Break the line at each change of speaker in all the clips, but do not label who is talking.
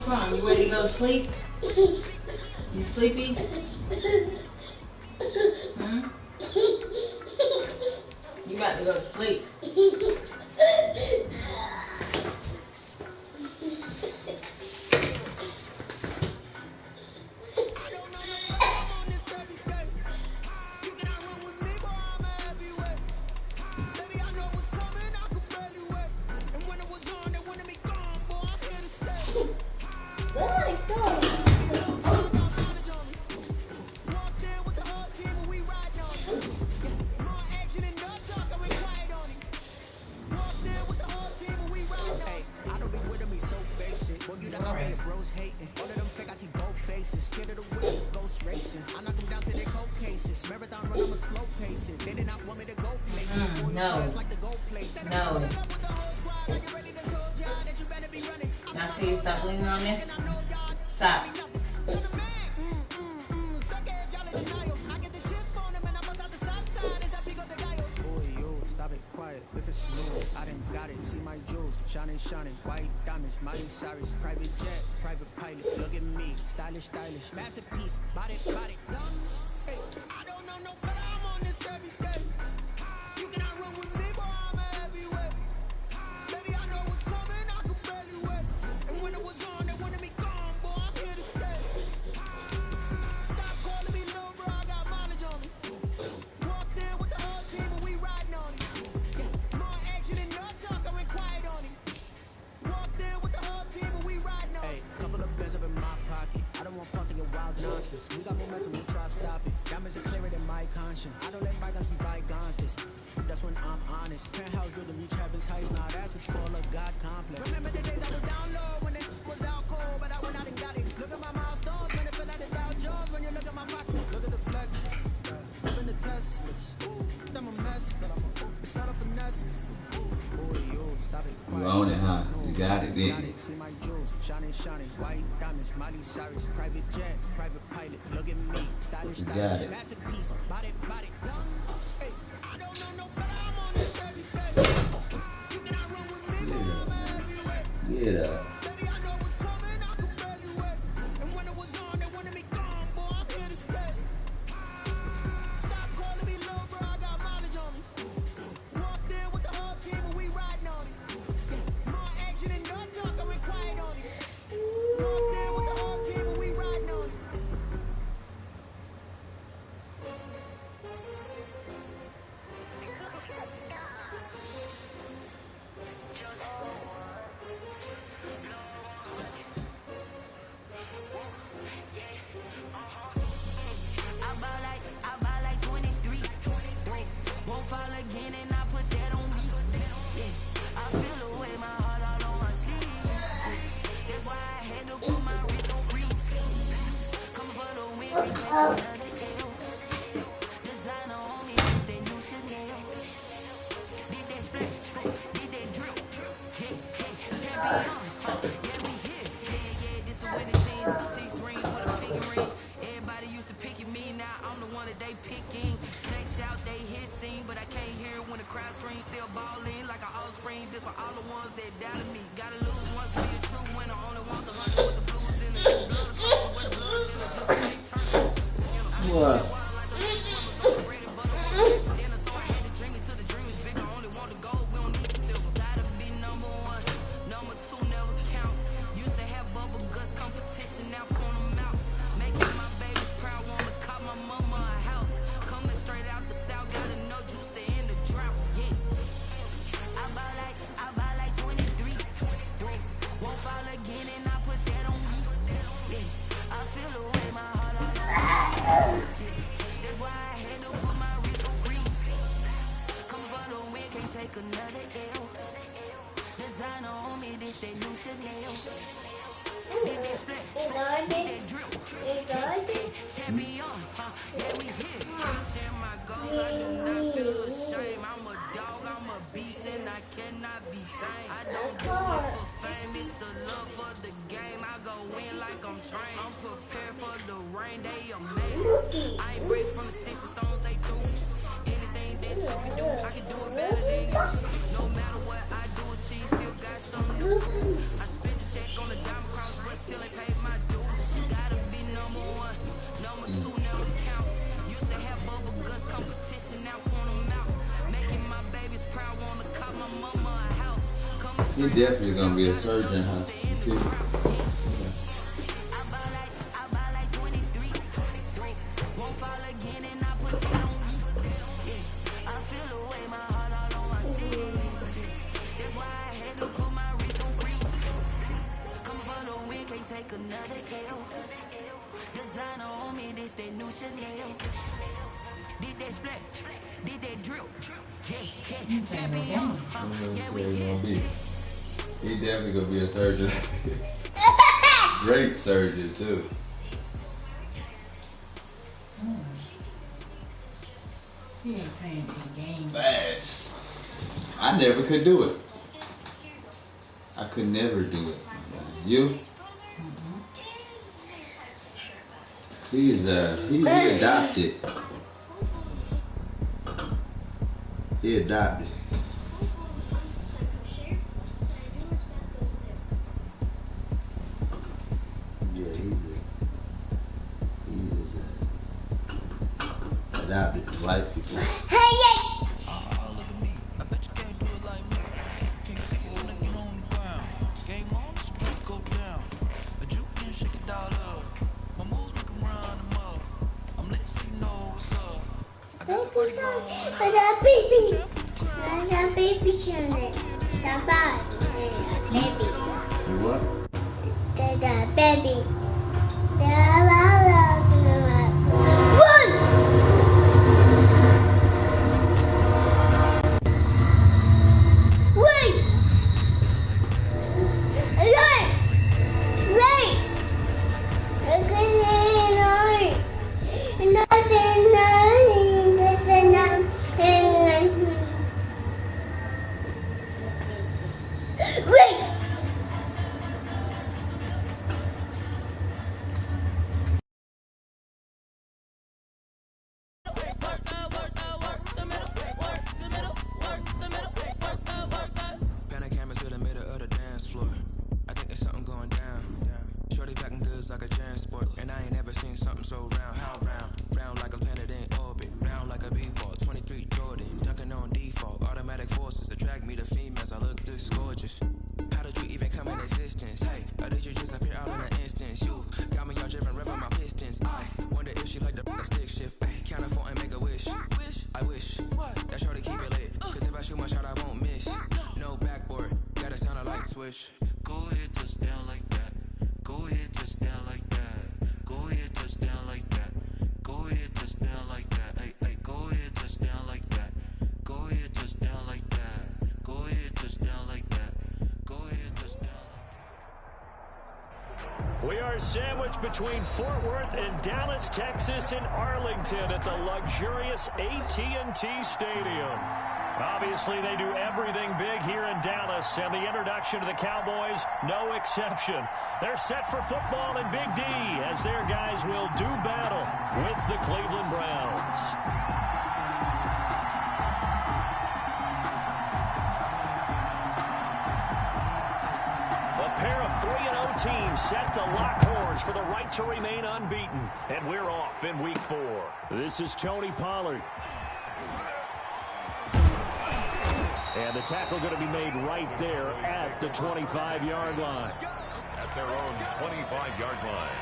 Come on, you ready to go to sleep? You sleepy? Hmm? You about to go to sleep. No. No. Now see you stop leaning on this. Stop.
Stop it, quiet, if it's smooth, I done got it, see my jewels, shining, white diamonds, Miley Cyrus, private jet, private pilot, look at me, stylish, masterpiece, body, hey, I don't know no better, I'm on this every day, you cannot run with me, boy, I'm a heavyweight, baby, I know what's coming, I could barely wait, and when it was on, they wanted me gone, boy, I'm here to stay, stop calling me little bro, I got mileage on me, walked in with the whole team and we riding on it. Couple of bands up in my pocket. I don't want punks to get wild nonsense. We got momentum, we try to stop it. Diamonds are clearer than my conscience. I don't let bygones be bygones. That's when I'm honest. Penthouse good to reach heaven's heights. Now that's what you call a God complex. Remember the days I was down low when it was out cold, but I went out and got it. Look at my milestones, man, it feel like the Dow Jones when you look at my pocket. Look at the flex, living the test. I'm a mess, it's not a finesse.
You own it, huh? You got it, didn't you?
See my jewels, shining, white diamonds, Miley Cyrus, private jet, private pilot, look at me, stylish, masterpiece, body, hey, I don't know no better, I'm on this every day, you cannot run with me, boy, I'm a heavyweight,
Get up.
baby, I know what's coming, I could barely wait, and when it was on, they wanted me gone, boy, I'm here to stay, stop calling me little bro, I got mileage on me, walked in with the whole team and we riding on it. I buy like 23. Won't fall again and I put that on me. Yeah, I feel the way my heart all on my sleeve. That's why I had to put my wrist on freeze. Coming for the win, we take another L. Designer on me, it's that new Chanel. Did that splash, did that drip. Champion, yeah, we here. Yeah, this the winning team. 6 rings with a pinky ring. Everybody used to pick at me, now I'm the one that they picking. Snakes out, they hit scene, but I can't hear it when the crowd screams. Still balling like an offspring. This for all the ones that doubted me. Gotta lose once to be a true winner. Only want the hunter with the blues in the blood of culture with the blood in it. Just stay turning.
What?
So I had to dream it till the dream is bigger. Only want the gold, we don't need the silver. Gotta be number 1, number 2 never count. Used to have bubble guts competition, now point them out. Making my babies proud, wanna call my mama a house. Coming straight out the south, gotta know juice to end the drought. Yeah, I buy like 23. Won't fall again and I put that on me. Yeah, I feel the way my heart all over. That's why I had to put my wrist on freeze. Come for the win, can't take another L. Designer on me, this that new Chanel. Did that split, did that drip. Champion, yeah, we here. Reaching my goals, I do not feel ashamed. I'm a dog, I'm a beast, and I cannot be tamed. I don't do it for fame, it's the love for the game. I go in like I'm trained. I'm prepared for the rain, they amazed. I ain't break from the sticks and stones they threw. Anything that you can do, I can do it better than you. No matter what I do, she still got something to prove. I spent the check on the diamond cross, but still
He definitely gonna be a surgeon, huh? You see?
Take another L. Designer on me, this that new Chanel. Did that splat, did that drill. Yeah, champion. Yeah, we here.
He definitely gonna be a surgeon. Great surgeon too.
He ain't playing any games.
Fast. I never could do it. I could never do it. You? He adopted. He adopted. Yeah, he is adopted to white people.
Look at me. I bet you can't do it like me. Can't figure when I get on the ground. Game on, it's about to go down. A juke can shake it all up. My moves make 'em run them up. I'm lit so you know what's up. I got the party going on.
I got baby children. The baby.
What?
The baby.
Like a transport, and I ain't never seen something so round. How round? Round like a planet in orbit. Round like a b-ball. 23 Jordan, dunking on default. Automatic forces attract me to females. I look this gorgeous. How did you even come in existence? Hey, or did you just appear out in an instance? You got me all driven, revving my pistons. I wonder if she like the stick shift. Hey, count it 4 and make a wish. I wish that shorty keep it lit. Cause if I shoot my shot, I won't miss. No backboard, gotta sound a light switch. Go ahead, touch down like that. Go ahead, touch down like that. Go ahead, touch down like that. Go ahead, touch down like that. Hey, hey, go ahead, touch down like that. Go ahead, touch down like that. Go ahead, touch down like that. Go ahead, touch down like that.
We are sandwiched between Fort Worth and Dallas, Texas, and Arlington at the luxurious AT&T Stadium. Obviously, they do everything big here in Dallas, and the introduction to the Cowboys, no exception. They're set for football in Big D as their guys will do battle with the Cleveland Browns. A pair of 3-0 teams set to lock horns for the right to remain unbeaten, and we're off in Week 4. This is Tony Pollard. And the tackle going to be made right there at the 25-yard line.
At their own 25-yard line.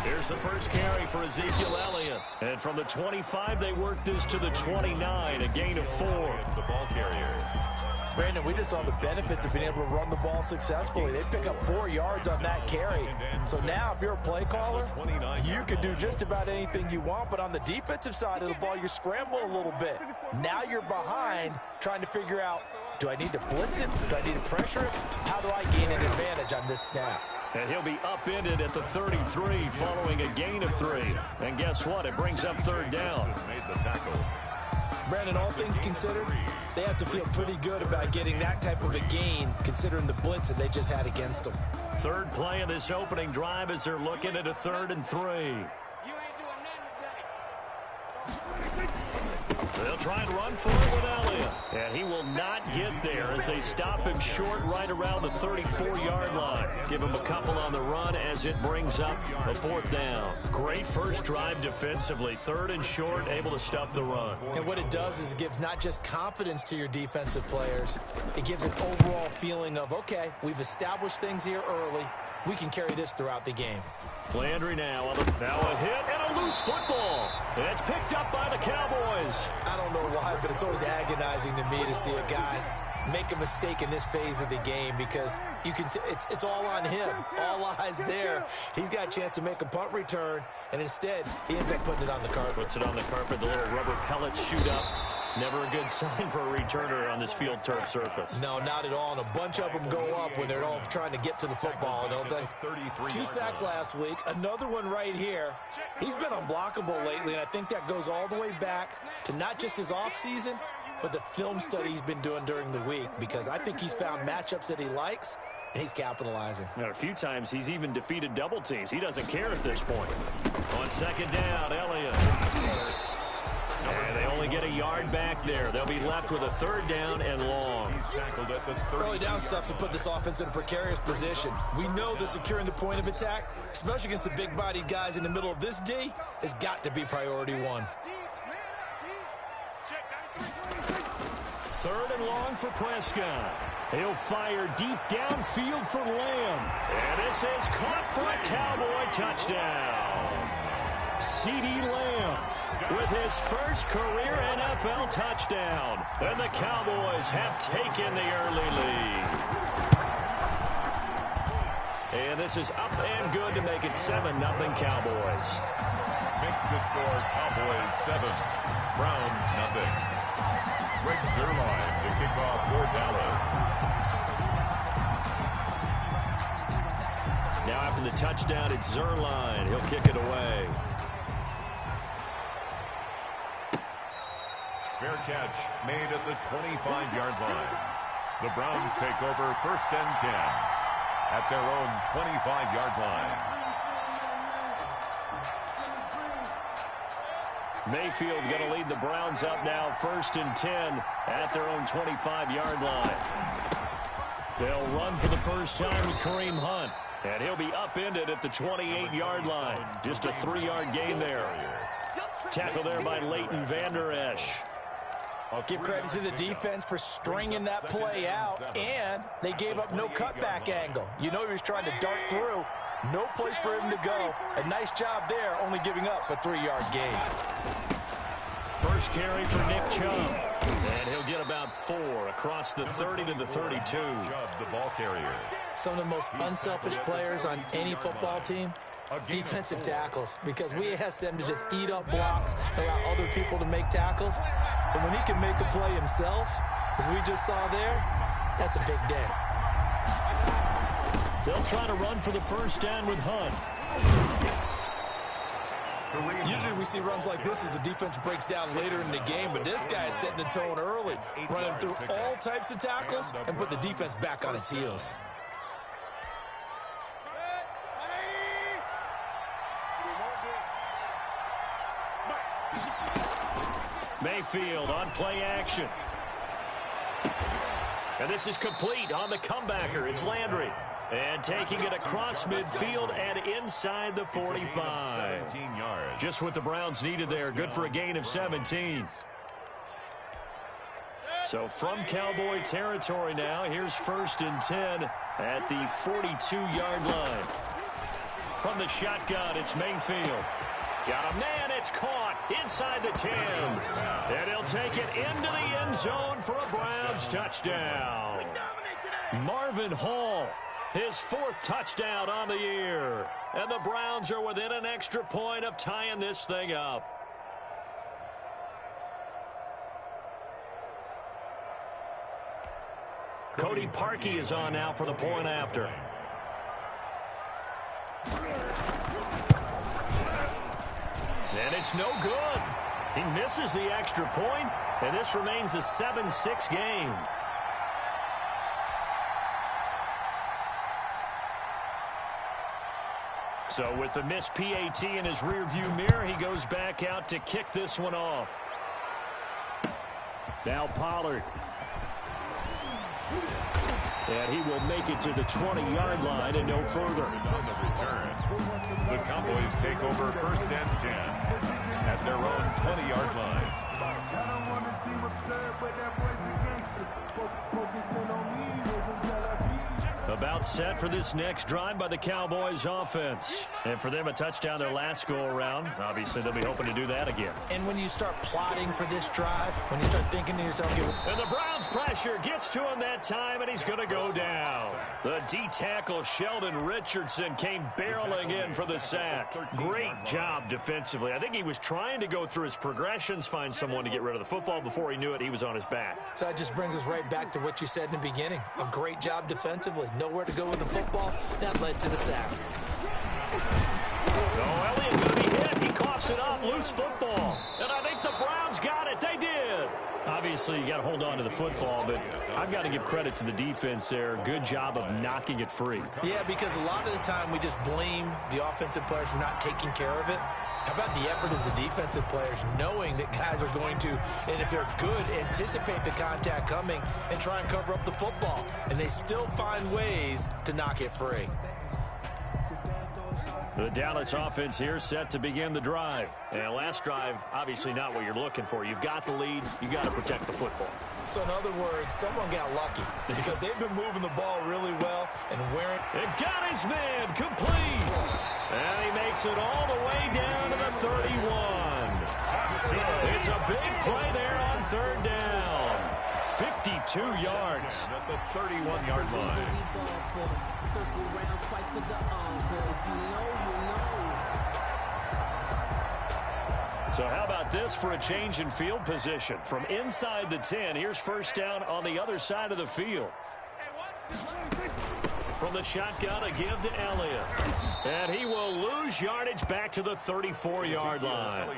Here's the first carry for Ezekiel Elliott. And from the 25, they work this to the 29, a gain of 4.
The ball carrier.
Brandon, we just saw the benefits of being able to run the ball successfully. They pick up 4 yards on that carry. So now if you're a play caller, you can do just about anything you want. But on the defensive side of the ball, you're scrambling a little bit. Now you're behind trying to figure out, do I need to blitz it? Do I need to pressure it? How do I gain an advantage on this snap?
And he'll be upended at the 33 following a gain of 3. And guess what? It brings up 3rd down.
Made the tackle.
Brandon, all things considered, they have to feel pretty good about getting that type of a gain considering the blitz that they just had against them.
3rd play of this opening drive as they're looking at a 3rd and 3. They'll try and run for it with Elliott. And he will not get there as they stop him short right around the 34-yard line. Give him a couple on the run as it brings up a 4th down. Great first drive defensively. 3rd and short, able to stuff the run.
And what it does is it gives not just confidence to your defensive players, it gives an overall feeling of, okay, we've established things here early. We can carry this throughout the game.
Landry now a hit and a loose football. And it's picked up by the Cowboys.
I don't know why, but it's always agonizing to me to see a guy make a mistake in this phase of the game because you can it's all on him. All eyes there. He's got a chance to make a punt return, and instead he ends up putting it on the carpet.
Puts it on the carpet. The little rubber pellets shoot up. Never a good sign for a returner on this field turf surface.
No, not at all. And a bunch of them go up when they're all trying to get to the football, don't they? 2 sacks last week. Another one right here. He's been unblockable lately, and I think that goes all the way back to not just his offseason, but the film study he's been doing during the week, because I think he's found matchups that he likes, and he's capitalizing.
Now, a few times he's even defeated double teams. He doesn't care at this point. On 2nd down, Elliott. And they only get a yard back there. They'll be left with a 3rd down and long.
He's tackled at the 30.
Early down stuff to put this offense in a precarious position. We know that securing the point of attack, especially against the big-bodied guys in the middle of this D, has got to be priority 1.
3rd and long for Prescott. He'll fire deep downfield for Lamb. And this is caught for a Cowboy touchdown. CeeDee Lamb with his first career NFL touchdown. And the Cowboys have taken the early lead. And this is up and good to make it 7-0 Cowboys.
Makes the score Cowboys 7, Browns 0. Greg Zuerlein to kick off for Dallas.
Now after the touchdown, it's Zuerlein. He'll kick it away.
Fair catch made at the 25-yard line. The Browns take over 1st and 10 at their own 25-yard line.
Mayfield going to lead the Browns up now 1st and 10 at their own 25-yard line. They'll run for the first time with Kareem Hunt, and he'll be upended at the 28-yard line. Just a 3-yard gain there. Tackle there by Leighton Vander Esch.
I'll give credit to the defense for stringing that play out, and they gave up no cutback angle. You know he was trying to dart through. No place for him to go. A nice job there, only giving up a 3-yard gain.
First carry for Nick Chubb. And he'll get about 4 across the 30 to the 32.
Chubb, the ball carrier.
Some of the most unselfish players on any football team, defensive tackles, because we ask them to just eat up blocks, allow other people to make tackles. And when he can make a play himself, as we just saw there, that's a big day.
They'll try to run for the first down with Hunt.
Usually we see runs like this as the defense breaks down later in the game, but this guy is setting the tone early, running through all types of tackles and put the defense back on its heels.
Mayfield on play action. And this is complete on the comebacker. It's Landry. And taking it across midfield and inside the 45.
17 yards.
Just what the Browns needed there. Good for a gain of 17. So from Cowboy territory now, here's 1st and 10 at the 42-yard line. From the shotgun, it's Mayfield. Got a man, it's caught inside the 10. And he'll take it into the end zone for a Browns touchdown. Marvin Hall, his 4th touchdown on the year. And the Browns are within an extra point of tying this thing up. Cody Parkey is on now for the point after. And it's no good. He misses the extra point, and this remains a 7-6 game. So with the missed PAT in his rearview mirror, he goes back out to kick this one off. Now Pollard. And he will make it to the 20-yard line and no further.
On the return, the Cowboys take over first and 10 at their own 20-yard line.
About set for this next drive by the Cowboys offense. And for them, a touchdown their last go-around. Obviously, they'll be hoping to do that again.
And when you start plotting for this drive, when you start thinking to yourself,
and the Browns pressure gets to him that time, and he's going to go down. The D-tackle Sheldon Richardson came barreling in for the sack. Great job defensively. I think he was trying to go through his progressions, find someone to get rid of the football. Before he knew it, he was on his back.
So that just brings us right back to what you said in the beginning. A great job defensively. Nowhere to go with the football. That led to the sack.
Oh, Elliott going to be hit. He coughs it up. Loose football. And I think the Browns got it. They did. Obviously, you got to hold on to the football, but I've got to give credit to the defense there. Good job of knocking it free.
Yeah, because a lot of the time we just blame the offensive players for not taking care of it. How about the effort of the defensive players knowing that guys are going to, and if they're good, anticipate the contact coming and try and cover up the football. And they still find ways to knock it free.
The Dallas offense here set to begin the drive. And last drive, obviously not what you're looking for. You've got the lead. You got to protect the football.
So in other words, someone got lucky because they've been moving the ball really well and wearing.
It got his man complete. And he makes it all the way down to the 31. It's a big play there on third down. 52 yards.
At the 31-yard line.
So how about this for a change in field position? From inside the 10, here's first down on the other side of the field. From the shotgun, a give to Elliott. And he will lose yardage back to the 34-yard line.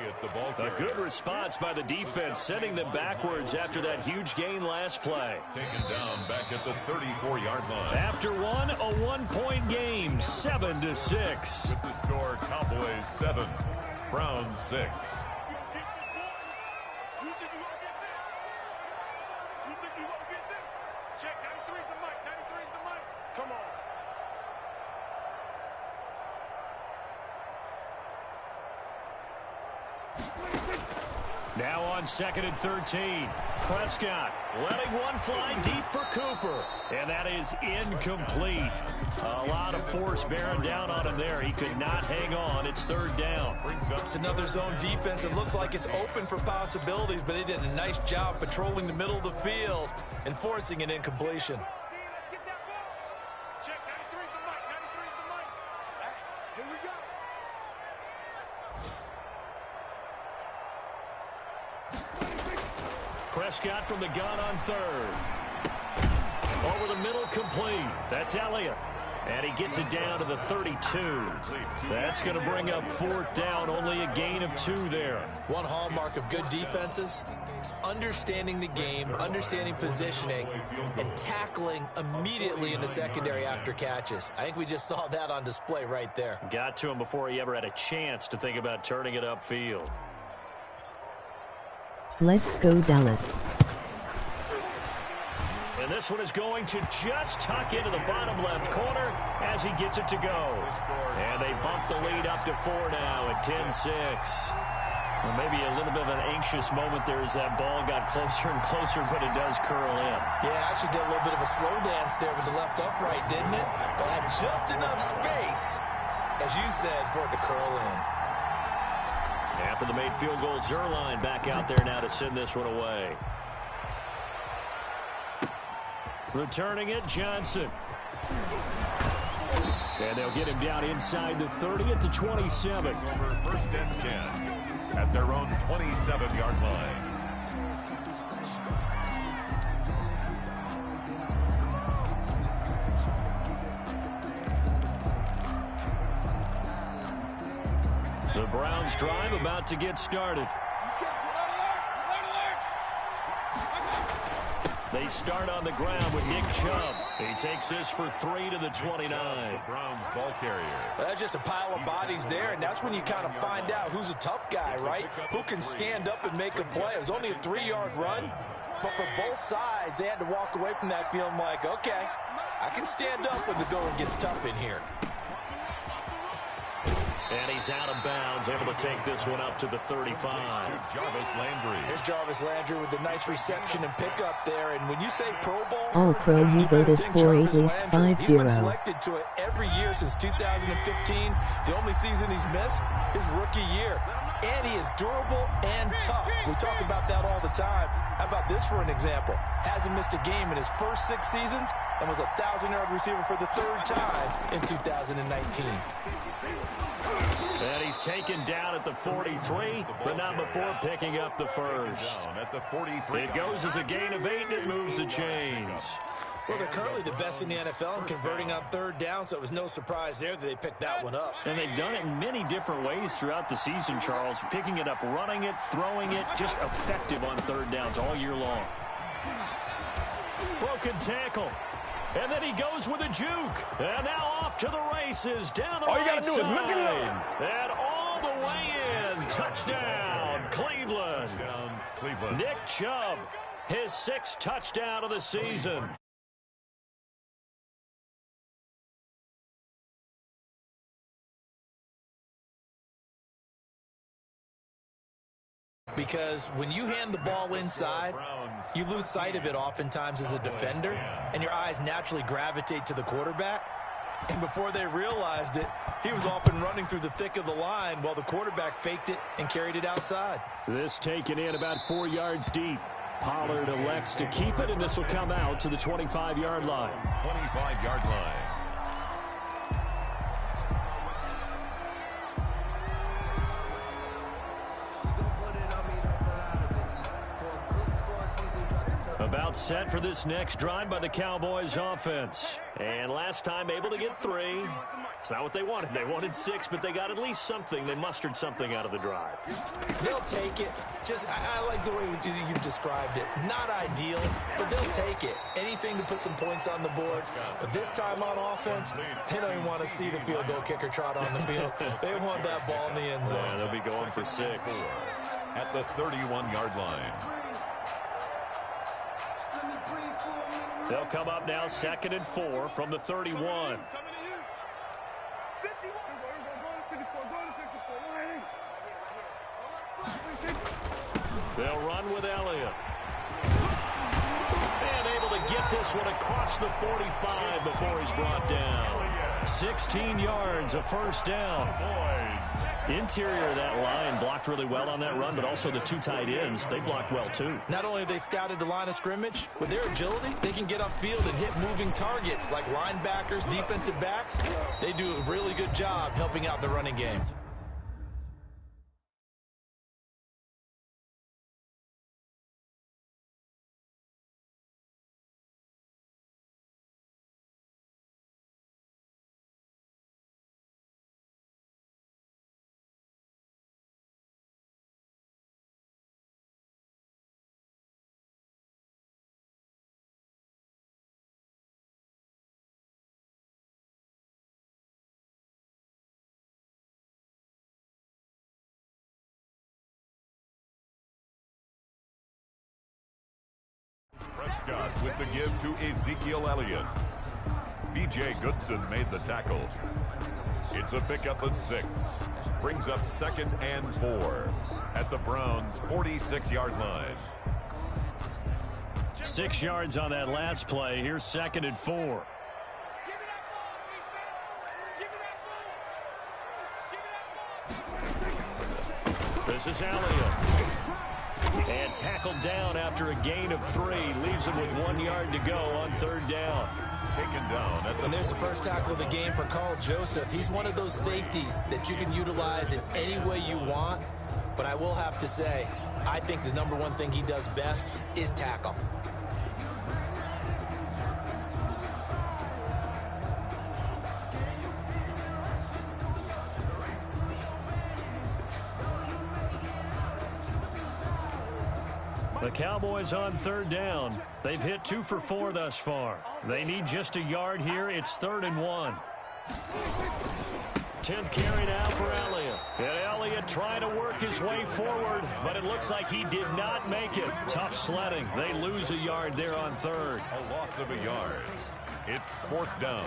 A good response by the defense, sending them backwards after that huge gain last play.
Taken down back at the 34-yard line.
After one, a one-point game, 7-6.
With the score, Cowboys 7, Browns 6.
Now on 2nd and 13. Prescott letting one fly deep for Cooper. And that is incomplete. A lot of force bearing down on him there. He could not hang on. It's third down.
It's another zone defense. It looks like it's open for possibilities, but they did a nice job patrolling the middle of the field and forcing an incompletion.
Prescott from the gun on third. Over the middle, complete. That's Elliott. And he gets it down to the 32. That's going to bring up fourth down. Only a gain of 2 there.
One hallmark of good defenses is understanding the game, understanding positioning, and tackling immediately in the secondary after catches. I think we just saw that on display right there.
Got to him before he ever had a chance to think about turning it upfield.
Let's go Dallas.
And this one is going to just tuck into the bottom left corner as he gets it to go. And they bump the lead up to 4 now at 10-6. Well, maybe a little bit of an anxious moment there as that ball got closer and closer, but it does curl in.
Yeah, actually did a little bit of a slow dance there with the left upright, didn't it? But had just enough space, as you said, for it to curl in.
After the made field goal, Zerline back out there now to send this one away. Returning it, Johnson. And they'll get him down inside the 30 at the 27.
Over first and 10 at their own 27-yard line.
The Browns drive about to get started. They start on the ground with Nick Chubb. He takes this for 3 to the 29.
The Browns ball carrier.
Well, that's just a pile of bodies there, and that's when you kind of find out who's a tough guy, right? Who can stand up and make a play. It was only a 3-yard run, But for both sides, they had to walk away from that feeling like, okay, I can stand up when the going gets tough in here.
And he's out of bounds, able to take this one up to the 35.
Jarvis Landry.
Here's Jarvis Landry with a nice reception and pickup there. And when you say Pro Bowl,
All Pro, he go to score at least 5-0.
He's been selected to it every year since 2015. The only season he's missed is rookie year. And he is durable and tough. We talk about that all the time. How about this for an example? Hasn't missed a game in his first 6 seasons and was a 1,000-yard receiver for the 3rd time in 2019.
And he's taken down at the 43, but not before picking up the first.
At the 43.
It goes as a gain of 8, and it moves the chains.
Well, they're currently the best in the NFL in converting on 3rd down, so it was no surprise there that they picked that one up.
And they've done it in many different ways throughout the season, Charles. Picking it up, running it, throwing it, just effective on 3rd downs all year long. Broken tackle. And then he goes with a juke. And now off to the races, down the right side. And all the way in. Touchdown, Cleveland. Nick Chubb, his 6th touchdown of the season.
Because when you hand the ball inside, you lose sight of it oftentimes as a defender, and your eyes naturally gravitate to the quarterback. And before they realized it, he was off and running through the thick of the line while the quarterback faked it and carried it outside.
This taken in about 4 yards deep. Pollard elects to keep it, and this will come out to the 25-yard line.
25-yard line.
About set for this next drive by the Cowboys offense. And last time able to get 3. It's not what they wanted. They wanted 6, but they got at least something. They mustered something out of the drive.
They'll take it. I like the way you've described it. Not ideal, but they'll take it. Anything to put some points on the board. But this time on offense, they don't even want to see the field goal kicker trot on the field. They want that ball in the end zone.
Yeah, they'll be going for 6.
At the 31-yard line.
They'll come up now 2nd and 4 from the 31. They'll run with Elliott. And able to get this one across the 45 before he's brought down. 16 yards, a first down. Interior of that line blocked really well on that run, but also the 2 tight ends, they blocked well too.
Not only have they scouted the line of scrimmage, with their agility, they can get upfield and hit moving targets like linebackers, defensive backs. They do a really good job helping out the running game.
Prescott with the give to Ezekiel Elliott. B.J. Goodson made the tackle. It's a pickup of 6. Brings up 2nd and 4 at the Browns' 46-yard line.
6 yards on that last play. Here's 2nd and 4. This is Elliott. And tackled down after a gain of 3. Leaves him with 1 yard to go on 3rd down.
Taken down at the...
And there's the first tackle of the game for Carl Joseph. He's one of those safeties that you can utilize in any way you want. But I will have to say, I think the #1 thing he does best is tackle.
The Cowboys on 3rd down. They've hit 2 for 4 thus far. They need just a yard here. It's 3rd and 1. 10th carry now for Elliott. And Elliott trying to work his way forward, but it looks like he did not make it. Tough sledding. They lose a yard there on third.
A loss of a yard. It's 4th down.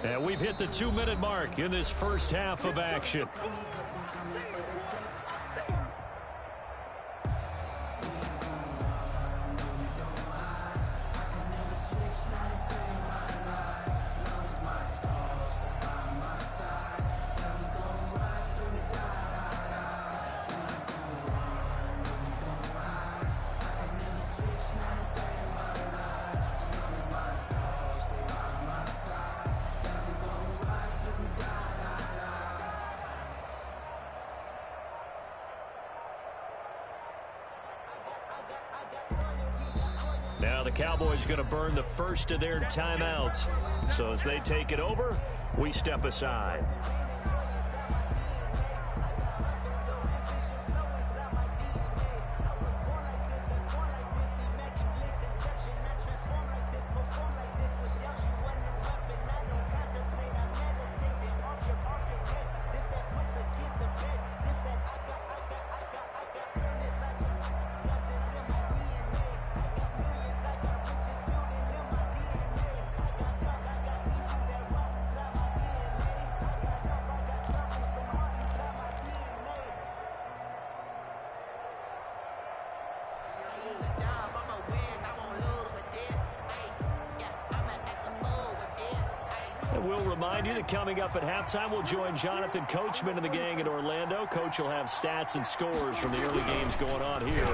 And we've hit the 2-minute mark in this first half of action. Now the Cowboys going to burn the first of their timeouts. So as they take it over, we step aside. We'll remind you that coming up at halftime, we'll join Jonathan Coachman and the gang in Orlando. Coach will have stats and scores from the early games going on here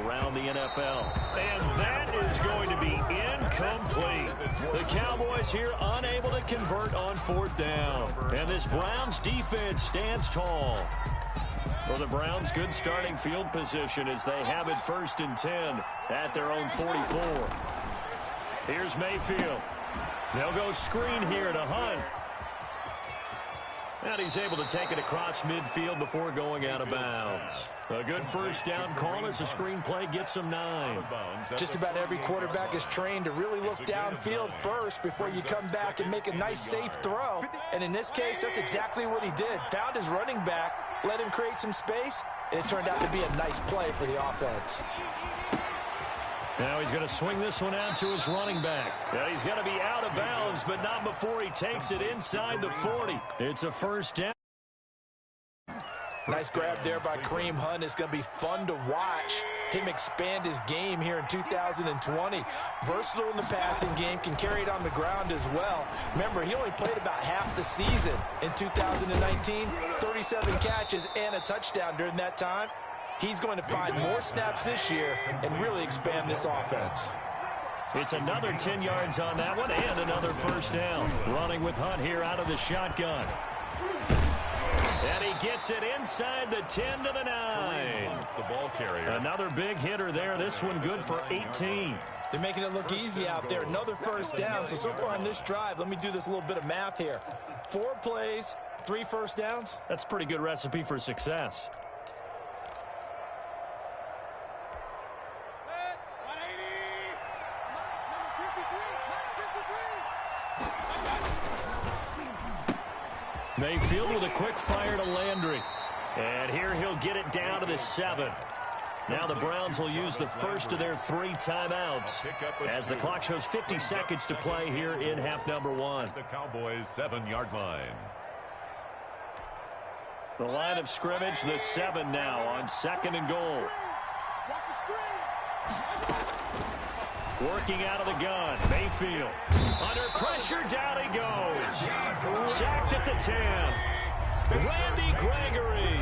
around the NFL. And that is going to be incomplete. The Cowboys here unable to convert on 4th down. And this Browns defense stands tall. For the Browns, good starting field position as they have it 1st and 10 at their own 44. Here's Mayfield. They'll go screen here to Hunt. And he's able to take it across midfield before going out of bounds. A good first down call as the screen play gets him 9.
Just about every quarterback is trained to really look downfield first before you come back and make a nice, safe throw. And in this case, that's exactly what he did. Found his running back, let him create some space, and it turned out to be a nice play for the offense.
Now he's going to swing this one out to his running back. Yeah, he's going to be out of bounds, but not before he takes it inside the 40. It's a first down.
Nice grab there by Kareem Hunt. It's going to be fun to watch him expand his game here in 2020. Versatile in the passing game, can carry it on the ground as well. Remember, he only played about half the season in 2019, 37 catches and a touchdown during that time. He's going to find more snaps this year and really expand this offense.
It's another 10 yards on that one and another first down. Running with Hunt here out of the shotgun. And he gets it inside the 10 to the 9.
The ball carrier.
Another big hitter there. This one good for 18.
They're making it look easy out there. Another first down. So far on this drive, let me do this little bit of math here. 4 plays, 3 first downs.
That's a pretty good recipe for success. Mayfield with a quick fire to Landry. And here he'll get it down to the 7. Now the Browns will use the first of their 3 timeouts as the clock shows 50 seconds to play here in half number 1.
The Cowboys' 7-yard line.
The line of scrimmage, the 7 now on 2nd and goal. Working out of the gun, Mayfield. Under pressure, down he goes. Sacked at the 10. Randy Gregory.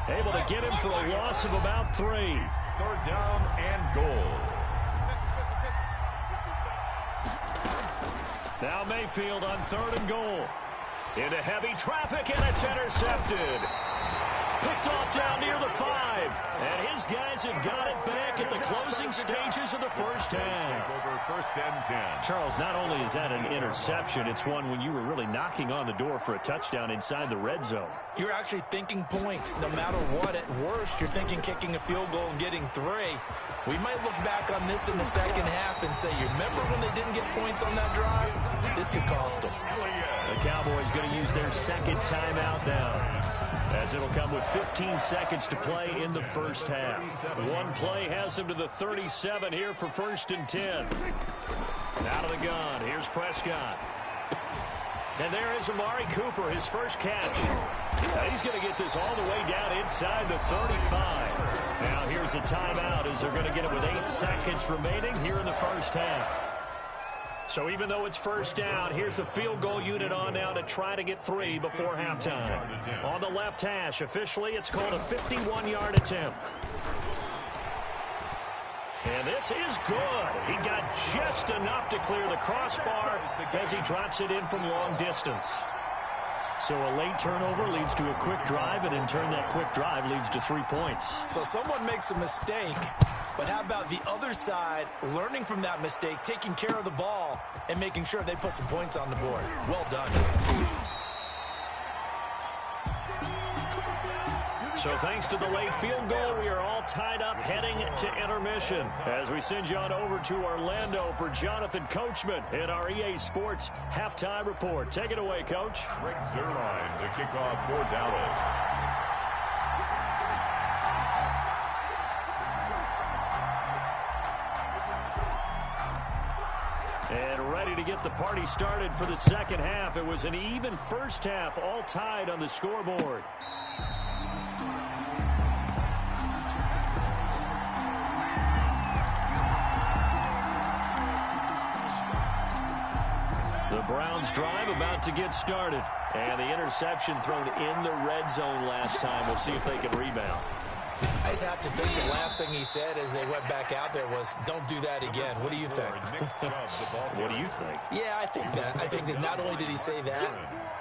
Able to get him for a loss of about 3.
3rd down and goal.
Now Mayfield on 3rd and goal. Into heavy traffic, and it's intercepted. Picked off down near the 5. And his guys have got it back at the closing stages of the first half.
Over 1st and 10.
Charles, not only is that an interception, it's one when you were really knocking on the door for a touchdown inside the red zone.
You're actually thinking points. No matter what, at worst, you're thinking kicking a field goal and getting 3. We might look back on this in the second half and say, you remember when they didn't get points on that drive? This could cost them.
The Cowboys going to use their second timeout now, as it'll come with 15 seconds to play in the first half. One play has them to the 37 here for 1st and 10. Out of the gun, here's Prescott. And there is Amari Cooper, his first catch. Now he's going to get this all the way down inside the 35. Now here's a timeout as they're going to get it with 8 seconds remaining here in the first half. So even though it's first down, here's the field goal unit on now to try to get 3 before halftime. On the left hash, officially, it's called a 51-yard attempt. And this is good. He got just enough to clear the crossbar as he drops it in from long distance. So a late turnover leads to a quick drive, and in turn that quick drive leads to 3 points.
So someone makes a mistake, but how about the other side learning from that mistake, taking care of the ball, and making sure they put some points on the board? Well done.
So thanks to the late field goal, we are all tied up heading to intermission as we send you on over to Orlando for Jonathan Coachman in our EA Sports Halftime Report. Take it away, Coach.
Greg Zuerlein to kick off for Dallas.
And ready to get the party started for the second half. It was an even first half, all tied on the scoreboard. The Browns drive about to get started. And the interception thrown in the red zone last time. We'll see if they can rebound.
I just have to think the last thing he said as they went back out there was, don't do that again. What do you think?
What do you think?
Yeah, I think that. I think that not only did he say that,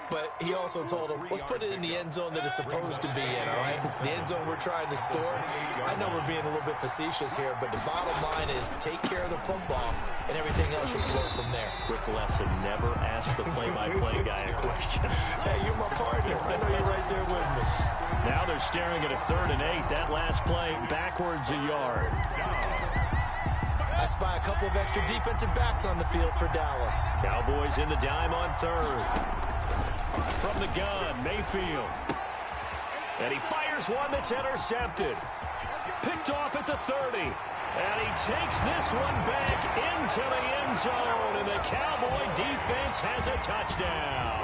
but he also told him, let's put it in the end zone that it's supposed to be in, all right? The end zone we're trying to score. I know we're being a little bit facetious here, but the bottom line is take care of the football, and everything else should flow from there.
Quick lesson, never ask the play-by-play guy a question.
Hey, you're my partner. I know you're right there with me.
Now they're staring at a 3rd and 8. That last play, backwards a yard.
I spy a couple of extra defensive backs on the field for Dallas.
Cowboys in the dime on 3rd. From the gun, Mayfield. And he fires one that's intercepted. Picked off at the 30. And he takes this one back into the end zone. And the Cowboy defense has a touchdown.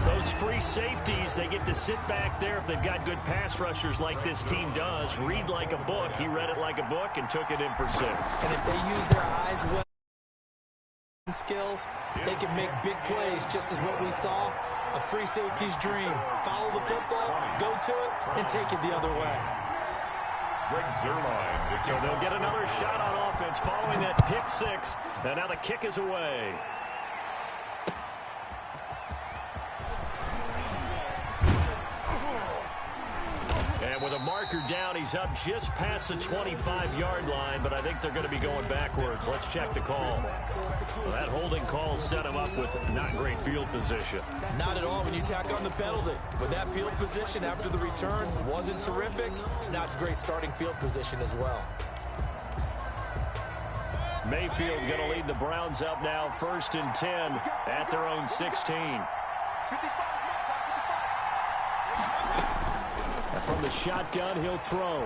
Those free safeties, they get to sit back there if they've got good pass rushers like this team does. Read like a book. He read it like a book and took it in for 6.
And if they use their eyes well, skills, they can make big plays, just as what we saw. A free safety's dream. Follow the football, go to it, and take it the other way.
Greg Zuerlein.
So they'll get another shot on offense following that pick 6. And now the kick is away. And with a marker down, he's up just past the 25-yard line, but I think they're going to be going backwards. Let's check the call. Well, that holding call set him up with not great field position.
Not at all when you tack on the penalty. With that field position after the return wasn't terrific, it's not a great starting field position as well.
Mayfield going to lead the Browns up now, 1st and 10 at their own 16. From the shotgun, he'll throw.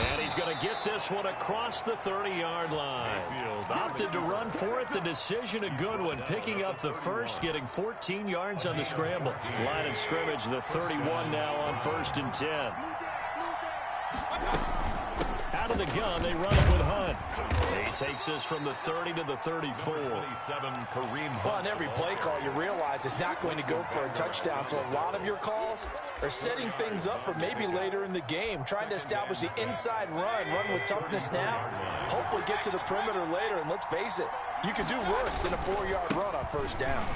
And he's going to get this one across the 30-yard line. Opted to run for it. The decision a good one. Picking up the first, getting 14 yards on the scramble. Line of scrimmage, the 31 now on 1st and 10. Out of the gun, they run it with Hunt. He takes this from the 30 to the 34.
Well, on every play call, you realize it's not going to go for a touchdown. So a lot of your calls are setting things up for maybe later in the game, trying to establish the inside run with toughness now, hopefully get to the perimeter later. And let's face it, you could do worse than a 4-yard run on 1st down.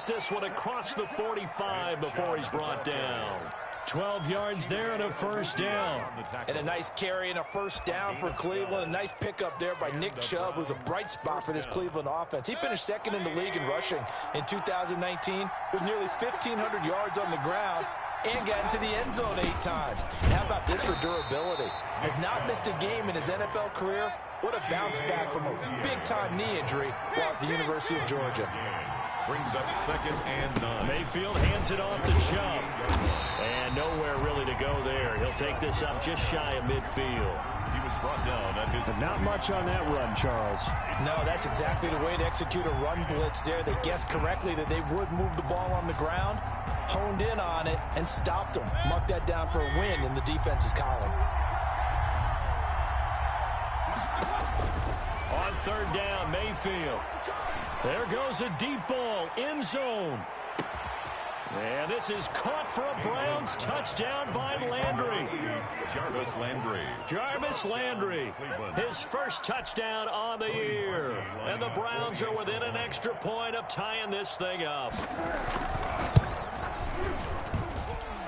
this one across the 45 before he's brought down. 12 yards there and a first down.
And a nice carry and a first down for Cleveland. A nice pickup there by Nick Chubb, who's a bright spot for this Cleveland offense. He finished second in the league in rushing in 2019 with nearly 1,500 yards on the ground and got into the end zone 8 times. And how about this for durability? Has not missed a game in his NFL career. What a bounce back from a big-time knee injury while at the University of Georgia.
Brings up 2nd and 9.
Mayfield hands it off to Chubb. And nowhere really to go there. He'll take this up just shy of midfield.
He was brought down at his...
Not much on that run, Charles.
No, that's exactly the way to execute a run blitz there. They guessed correctly that they would move the ball on the ground, honed in on it, and stopped them. Mark that down for a win in the defense's column.
On 3rd down, Mayfield. There goes a deep ball, end zone. And this is caught for a Browns touchdown by Landry. Jarvis Landry, his first touchdown on the year. And the Browns are within an extra point of tying this thing up.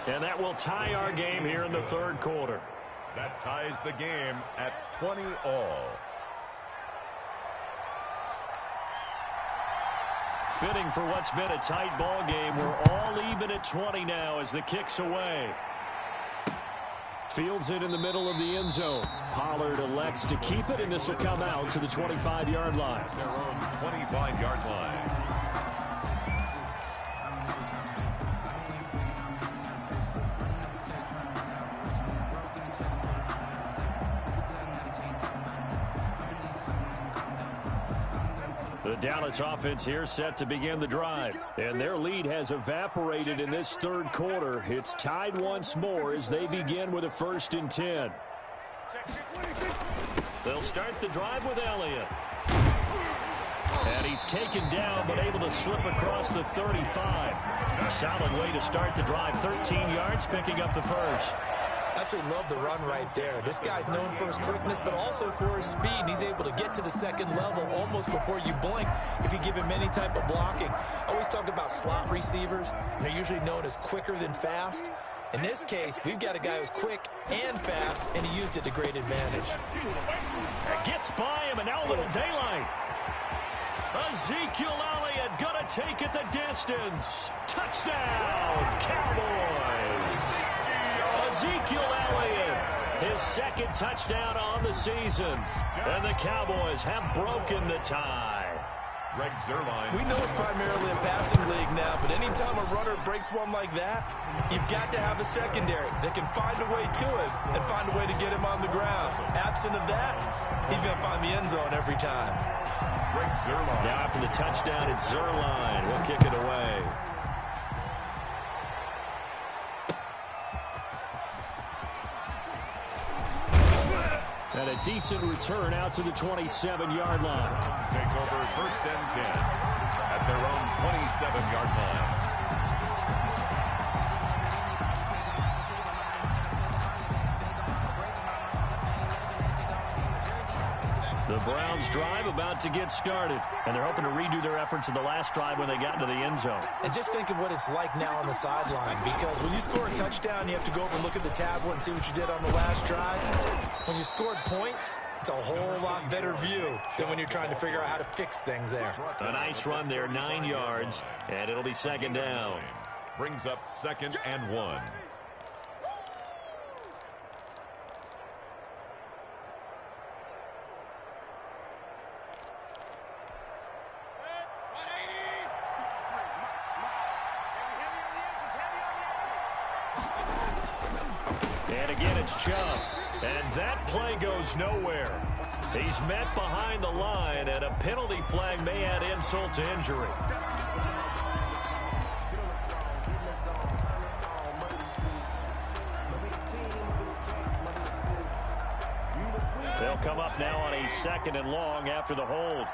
And that will tie our game here in the 3rd quarter.
That ties the game at 20 all.
Fitting for what's been a tight ball game. We're all even at 20 now as the kick's away. Fields it in the middle of the end zone. Pollard elects to keep it, and this will come out to the 25-yard line.
Their own 25-yard line.
The Dallas offense here set to begin the drive. And their lead has evaporated in this 3rd quarter. It's tied once more as they begin with a 1st and 10. They'll start the drive with Elliott. And he's taken down but able to slip across the 35. A solid way to start the drive. 13 yards, picking up the first.
Absolutely love the run right there. This guy's known for his quickness, but also for his speed. And he's able to get to the 2nd level almost before you blink if you give him any type of blocking. I always talk about slot receivers, and they're usually known as quicker than fast. In this case, we've got a guy who's quick and fast, and he used it to great advantage.
Gets by him, and now a little daylight. Ezekiel Elliott gonna take it the distance. Touchdown, Cowboys. Ezekiel Elliott, his 2nd touchdown on the season. And the Cowboys have broken the tie.
Greg Zuerlein.
We know it's primarily a passing league now, but anytime a runner breaks one like that, you've got to have a secondary that can find a way to it and find a way to get him on the ground. Absent of that, he's going to find the end zone every time.
Greg Zuerlein.
Now after the touchdown, it's Zuerlein. He'll kick it away. And a decent return out to the 27-yard line.
Take over 1st and 10 at their own 27-yard line.
The Browns drive about to get started, and they're hoping to redo their efforts in the last drive when they got into the end zone.
And just think of what it's like now on the sideline, because when you score a touchdown, you have to go over and look at the tablet and see what you did on the last drive. When you scored points, it's a whole lot better view than when you're trying to figure out how to fix things there.
A nice run there, 9 yards, and it'll be 2nd down.
Brings up 2nd and 1.
And again, it's Chubb. And that play goes nowhere. He's met behind the line, and a penalty flag may add insult to injury. They'll come up now on a 2nd and long after the hold.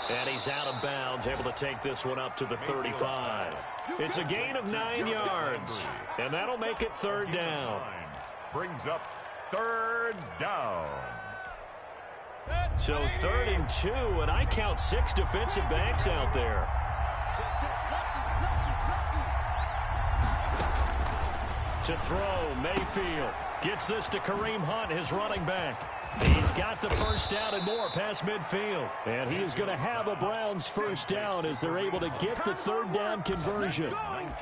And he's out of bounds, able to take this one up to the 35. It's a gain of 9 yards, and that'll make it 3rd down.
Brings up 3rd down.
So 3rd and 2, and I count 6 defensive backs out there. To throw, Mayfield gets this to Kareem Hunt, his running back. He's got the first down and more past midfield. And he is going to have a Browns first down as they're able to get the 3rd down conversion.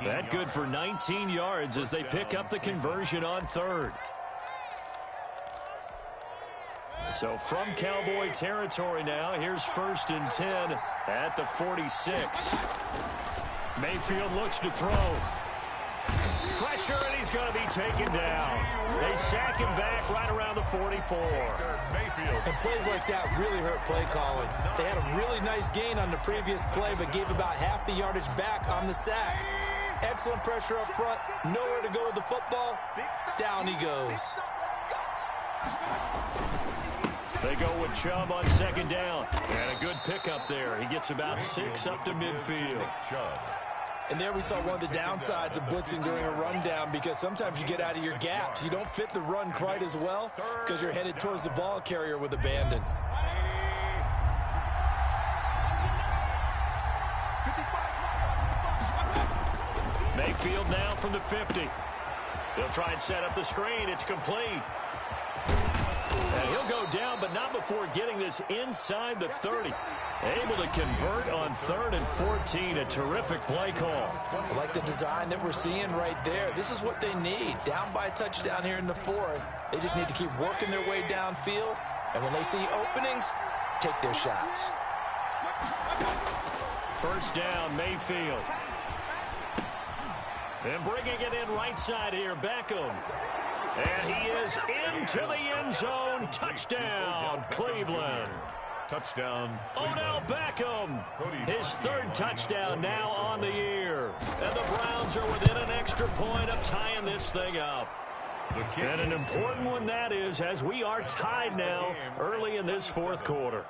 That good for 19 yards as they pick up the conversion on 3rd. So from Cowboy territory now, here's 1st and 10 at the 46. Mayfield looks to throw. Pressure, and he's going to be taken down. They sack him back right around the 44.
And plays like that really hurt play calling. They had a really nice gain on the previous play, but gave about half the yardage back on the sack. Excellent pressure up front. Nowhere to go with the football. Down he goes.
They go with Chubb on 2nd down. And a good pickup there. He gets about 6 up to midfield.
And there we saw one of the downsides of blitzing during a rundown, because sometimes you get out of your gaps. You don't fit the run quite as well because you're headed towards the ball carrier with abandon.
Mayfield now from the 50. They'll try and set up the screen. It's complete. And he'll go down, but not before getting this inside the 30. Able to convert on 3rd and 14. A terrific play call.
I like the design that we're seeing right there. This is what they need. Down by a touchdown here in the 4th. They just need to keep working their way downfield. And when they see openings, take their shots.
First down, Mayfield. And bringing it in right side here, Beckham. And he is into the end zone. Touchdown, Cleveland.
Touchdown,
Odell Beckham, his 3rd touchdown now on the year. And the Browns are within an extra point of tying this thing up. And an important one that is, as we are tied now early in this 4th quarter.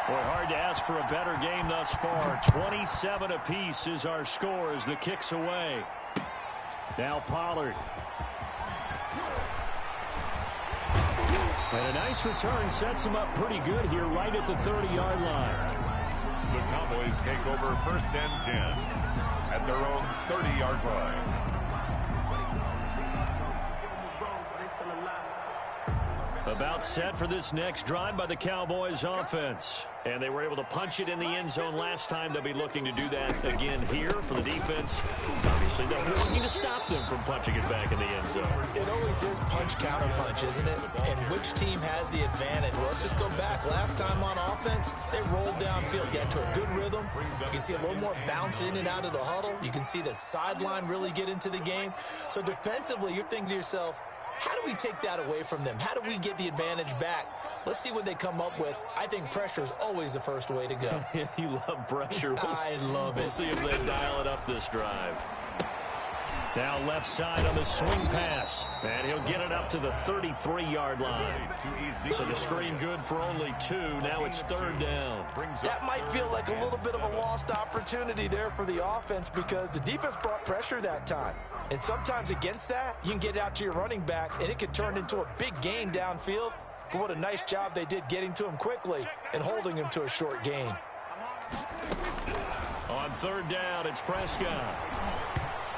Boy, hard to ask for a better game thus far. 27 apiece is our score as the kick's away. Now Pollard. And a nice return sets him up pretty good here right at the 30-yard line.
The Cowboys take over 1st and 10 at their own 30-yard line.
About set for this next drive by the Cowboys offense. And they were able to punch it in the end zone last time. They'll be looking to do that again here for the defense. Obviously, they'll be looking to stop them from punching it back in the end zone.
It always is punch-counter-punch, isn't it? And which team has the advantage? Well, let's just go back. Last time on offense, they rolled downfield, get into a good rhythm. You can see a little more bounce in and out of the huddle. You can see the sideline really get into the game. So defensively, you're thinking to yourself, how do we take that away from them? How do we get the advantage back? Let's see what they come up with. I think pressure is always the first way to go.
You love pressure.
I love it.
We'll see if they dial it up this drive. Now left side on the swing pass. And he'll get it up to the 33-yard line. So the screen good for only 2. Now it's 3rd down.
That might feel like a little bit of a lost opportunity there for the offense because the defense brought pressure that time. And sometimes against that, you can get out to your running back, and it can turn into a big gain downfield. But what a nice job they did getting to him quickly and holding him to a short gain.
On 3rd down, it's Prescott.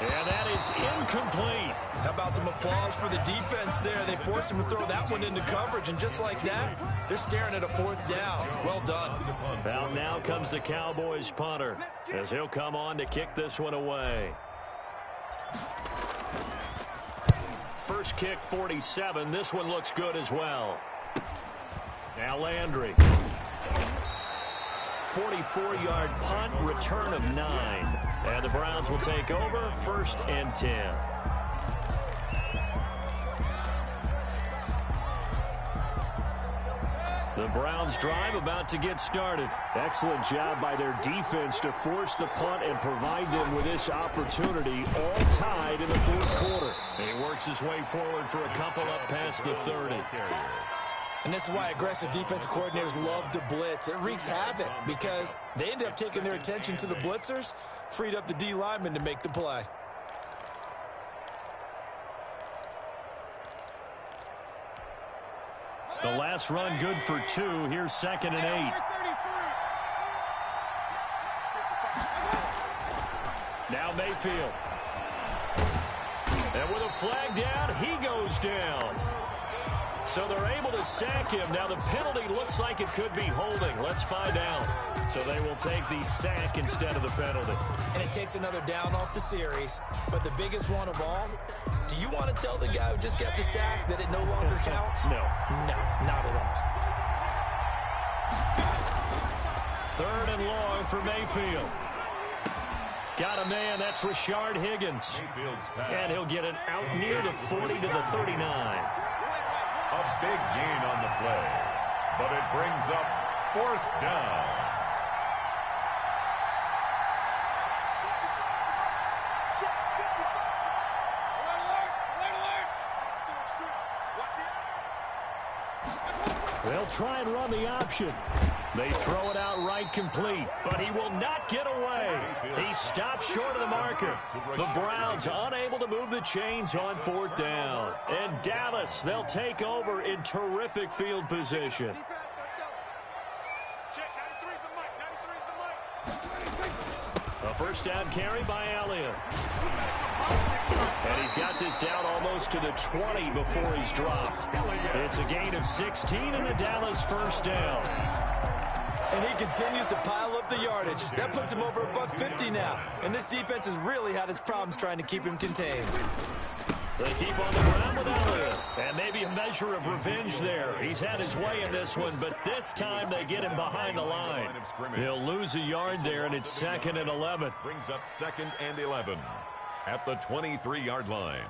And that is incomplete.
How about some applause for the defense there? They forced him to throw that one into coverage, and just like that, they're staring at a 4th down. Well done.
Well, now comes the Cowboys punter as he'll come on to kick this one away. First kick, 47. This one looks good as well. Now Landry. 44-yard punt, return of 9. And the Browns will take over 1st and 10. The Browns drive about to get started. Excellent job by their defense to force the punt and provide them with this opportunity, all tied in the 4th quarter. And he works his way forward for a couple up past the 30.
And this is why aggressive defensive coordinators love to blitz. It wreaks havoc because they end up taking their attention to the blitzers, freed up the D lineman to make the play.
The last run good for 2. Here's 2nd and 8. Now Mayfield. And with a flag down, he goes down. So they're able to sack him. Now the penalty looks like it could be holding. Let's find out. So they will take the sack instead of the penalty.
And it takes another down off the series. But the biggest one of all, do you want to tell the guy who just got the sack that it no longer counts?
No.
No, not at all.
3rd and long for Mayfield. Got a man, that's Rashard Higgins. And he'll get it out near the 40 to the 39.
A big gain on the play, but it brings up 4th down.
They'll try and run the option. They throw it out right complete, but he will not get away. He stops short of the marker. The Browns unable to move the chains on 4th down. And Dallas, they'll take over in terrific field position. A 1st down carry by Elliott. And he's got this down almost to the 20 before he's dropped. It's a gain of 16 and a Dallas 1st down.
And he continues to pile up the yardage. That puts him over $150 now. And this defense has really had its problems trying to keep him contained.
They keep on the ground with Elliott. And maybe a measure of revenge there. He's had his way in this one, but this time they get him behind the line. He'll lose a yard there, and it's 2nd and 11.
Brings up 2nd and 11 at the 23-yard line.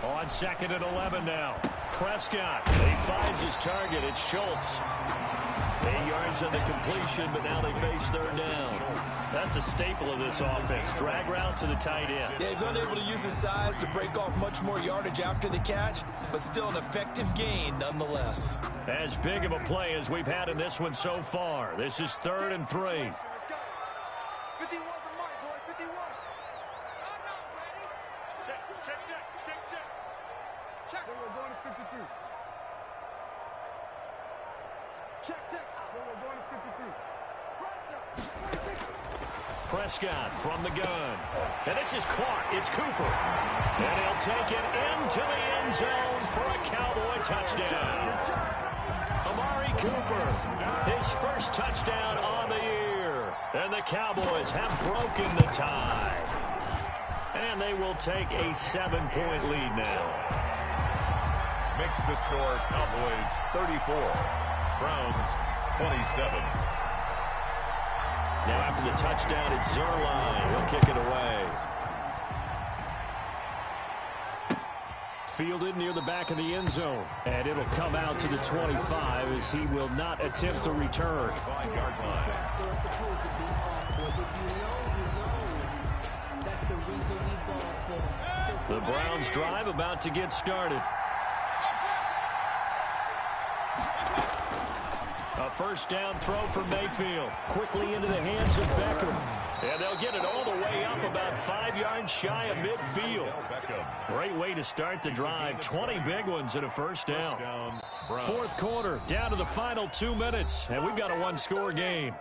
On 2nd and 11 now. Prescott. He finds his target. It's Schultz. 8 yards on the completion, but now they face 3rd down. That's a staple of this offense. Drag route to the tight end.
Yeah, he's unable to use his size to break off much more yardage after the catch, but still an effective gain nonetheless.
As big of a play as we've had in this one so far. This is 3rd and 3. Prescott from the gun. And this is caught. It's Cooper. And he'll take it into the end zone for a Cowboy touchdown. Amari Cooper, his first touchdown on the year. And the Cowboys have broken the tie. And they will take a 7-point lead now.
Makes the score Cowboys 34, Browns 27.
Now after the touchdown, it's Zerline. He'll kick it away. Fielded near the back of the end zone. And it'll come out to the 25 as he will not attempt to return.
5-yard line.
The Browns drive about to get started. A 1st down throw for Mayfield. Quickly into the hands of Beckham. And they'll get it all the way up about 5 yards shy of midfield. Great way to start the drive. 20 big ones and a 1st down. 4th quarter, down to the final 2 minutes. And we've got a 1-score game.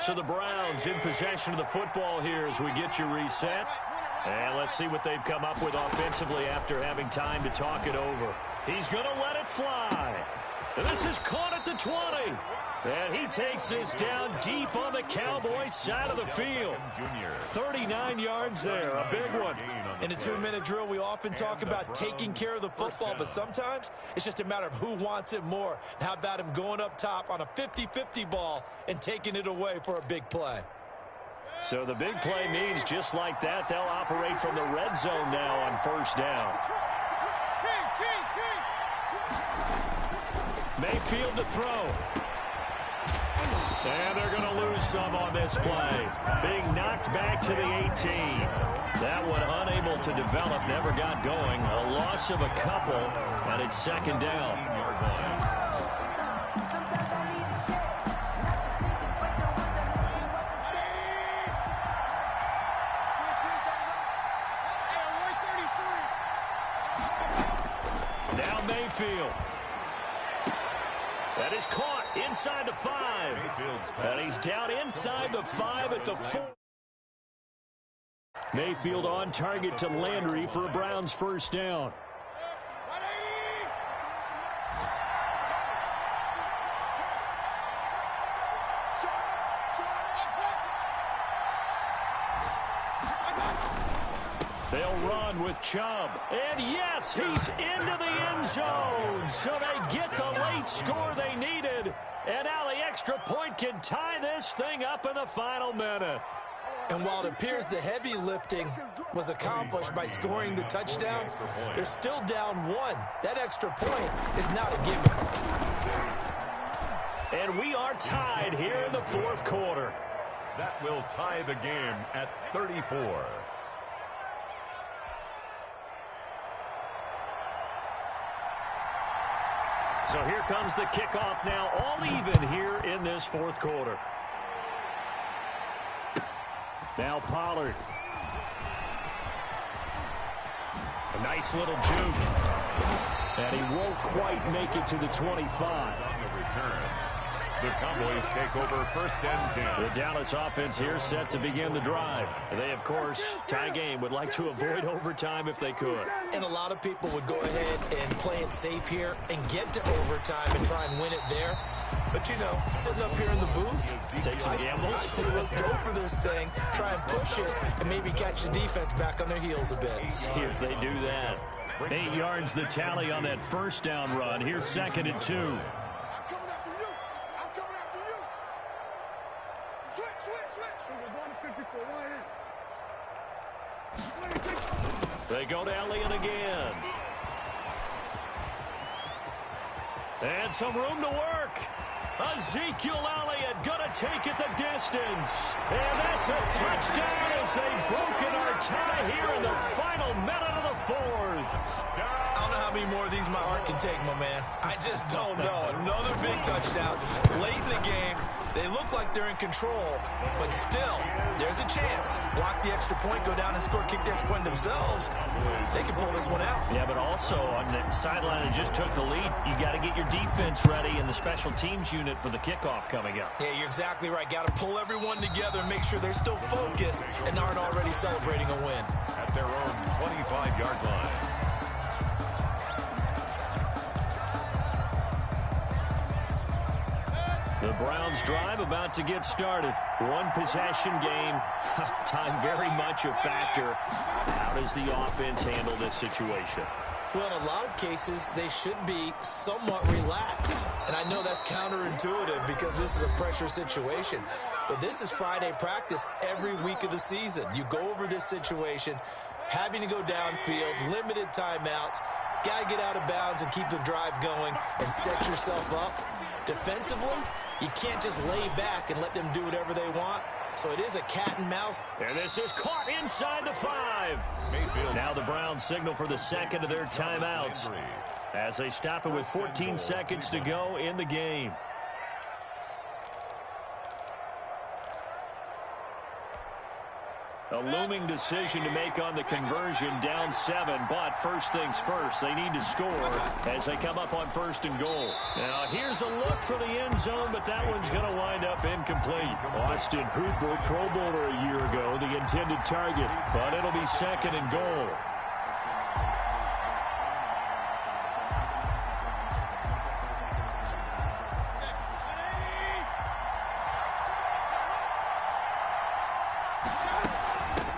So the Browns in possession of the football here as we get you reset. And let's see what they've come up with offensively after having time to talk it over. He's going to let it fly. And this is caught at the 20. And he takes this down deep on the Cowboys side of the field. 39 yards there, a big one.
In a 2-minute drill, we often talk about taking care of the football, but sometimes it's just a matter of who wants it more. And how about him going up top on a 50-50 ball and taking it away for a big play?
So the big play means just like that, they'll operate from the red zone now on 1st down. Mayfield to throw. And they're going to lose some on this play. Being knocked back to the 18. That one unable to develop, never got going. A loss of a couple, and it's second down. Now Mayfield. That is caught inside the 5. And he's down inside the 5 at the 4. Mayfield on target to Landry for a Browns first down. They'll run with Chubb. And yes, he's into the end zone. So they get the late score they needed. And now the extra point can tie this thing up in the final minute.
And while it appears the heavy lifting was accomplished by scoring the touchdown, they're still down 1. That extra point is not a gimme.
And we are tied here in the fourth quarter.
That will tie the game at 34.
So here comes the kickoff now, all even here in this fourth quarter. Now Pollard. A nice little juke. And he won't quite make it to the 25.
On the return, the Cowboys take over first and 10.
The Dallas offense here set to begin the drive. They, of course, tie game, would like to avoid overtime if they could.
And a lot of people would go ahead and play it safe here and get to overtime and try and win it there. But, you know, sitting up here in the booth,
take some gambles.
I say, let's go for this thing, try and push it, and maybe catch the defense back on their heels a bit.
See if they do that. 8 yards the tally on that first down run. Here's second and 2. They go to Elliott again. And some room to work. Ezekiel Elliott going to take it the distance. And that's a touchdown as they've broken our tie here in the final minute of the fourth.
I don't know how many more of these my heart can take, my man. I just don't know. Another big touchdown late in the game. They look like they're in control, but still, there's a chance. Block the extra point, go down and score, kick the extra point themselves. They can pull this one out.
Yeah, but also on the sideline that just took the lead, you got to get your defense ready and the special teams unit for the kickoff coming up.
Yeah, you're exactly right. Got to pull everyone together and make sure they're still focused and aren't already celebrating a win.
At their own 25-yard line.
The Browns drive about to get started. One possession game. Time very much a factor. How does the offense handle this situation?
Well, in a lot of cases, they should be somewhat relaxed. And I know that's counterintuitive because this is a pressure situation. But this is Friday practice every week of the season. You go over this situation, having to go downfield, limited timeouts, got to get out of bounds and keep the drive going and set yourself up. Defensively, you can't just lay back and let them do whatever they want. So it is a cat and mouse.
And this is caught inside the 5. Now the Browns signal for the second of their timeouts as they stop it with 14 seconds to go in the game. A looming decision to make on the conversion, down 7, but first things first, they need to score as they come up on first and goal. Now here's a look for the end zone, but that one's going to wind up incomplete. Austin Hooper, Pro Bowler a year ago, the intended target, but it'll be second and goal.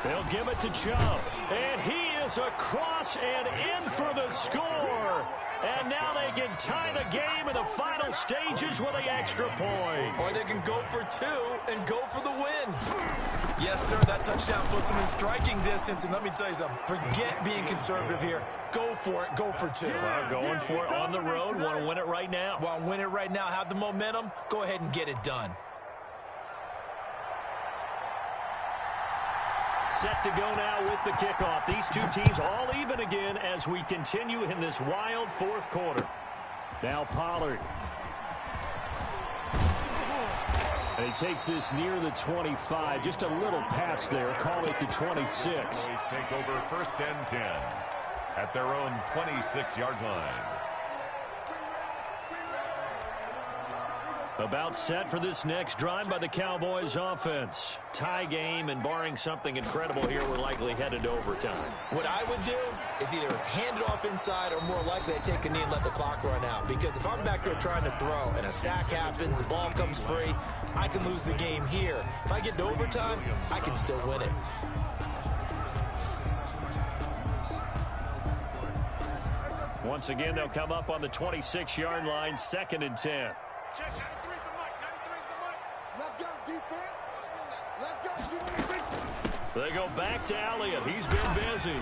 They'll give it to Chubb, and he is across and in for the score. And now they can tie the game in the final stages with the extra point.
Or they can go for 2 and go for the win. Yes, sir. That touchdown puts him in striking distance. And let me tell you something. Forget being conservative here. Go for it. Go for 2.
Well, going for it on the road. Want to win it right now.
Want to win it right now. Have the momentum. Go ahead and get it done.
Set to go now with the kickoff. These two teams all even again as we continue in this wild fourth quarter. Now Pollard. And he takes this near the 25. Just a little pass there. Call it the 26.
Take over 1st and 10 at their own 26-yard line.
About set for this next drive by the Cowboys offense. Tie game, and barring something incredible here, we're likely headed to overtime.
What I would do is either hand it off inside or more likely I take a knee and let the clock run out. Because if I'm back there trying to throw and a sack happens, the ball comes free, I can lose the game here. If I get to overtime, I can still win it.
Once again, they'll come up on the 26-yard line, 2nd and 10.
Check 93's the mic. 93's the mic. Let's go, defense. Let's go, defense.
They go back to Elliott. He's been busy.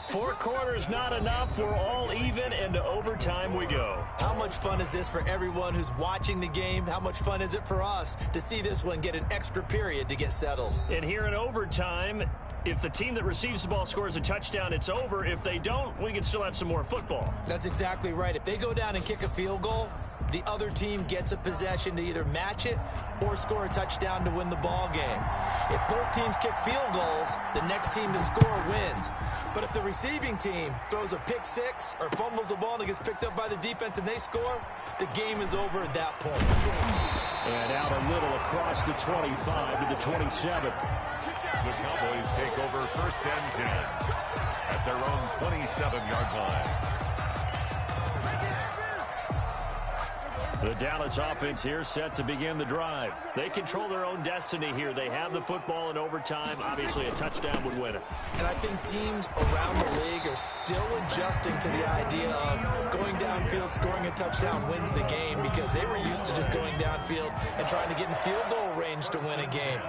4 quarters not enough. We're all even, and to overtime we go.
How much fun is this for everyone who's watching the game? How much fun is it for us to see this one get an extra period to get settled?
And here in overtime, if the team that receives the ball scores a touchdown, it's over. If they don't, we can still have some more football.
That's exactly right. If they go down and kick a field goal, the other team gets a possession to either match it or score a touchdown to win the ball game. If both teams kick field goals, the next team to score wins. But if the receiving team throws a pick six or fumbles the ball and it gets picked up by the defense and they score, the game is over at that point.
And out a little across the 25 to the 27.
The Cowboys take over 1st and 10 at their own 27-yard line.
The Dallas offense here set to begin the drive. They control their own destiny here. They have the football in overtime. Obviously, a touchdown would win it.
And I think teams around the league are still adjusting to the idea of going downfield, scoring a touchdown wins the game, because they were used to just going downfield and trying to get in field goal range to win a game.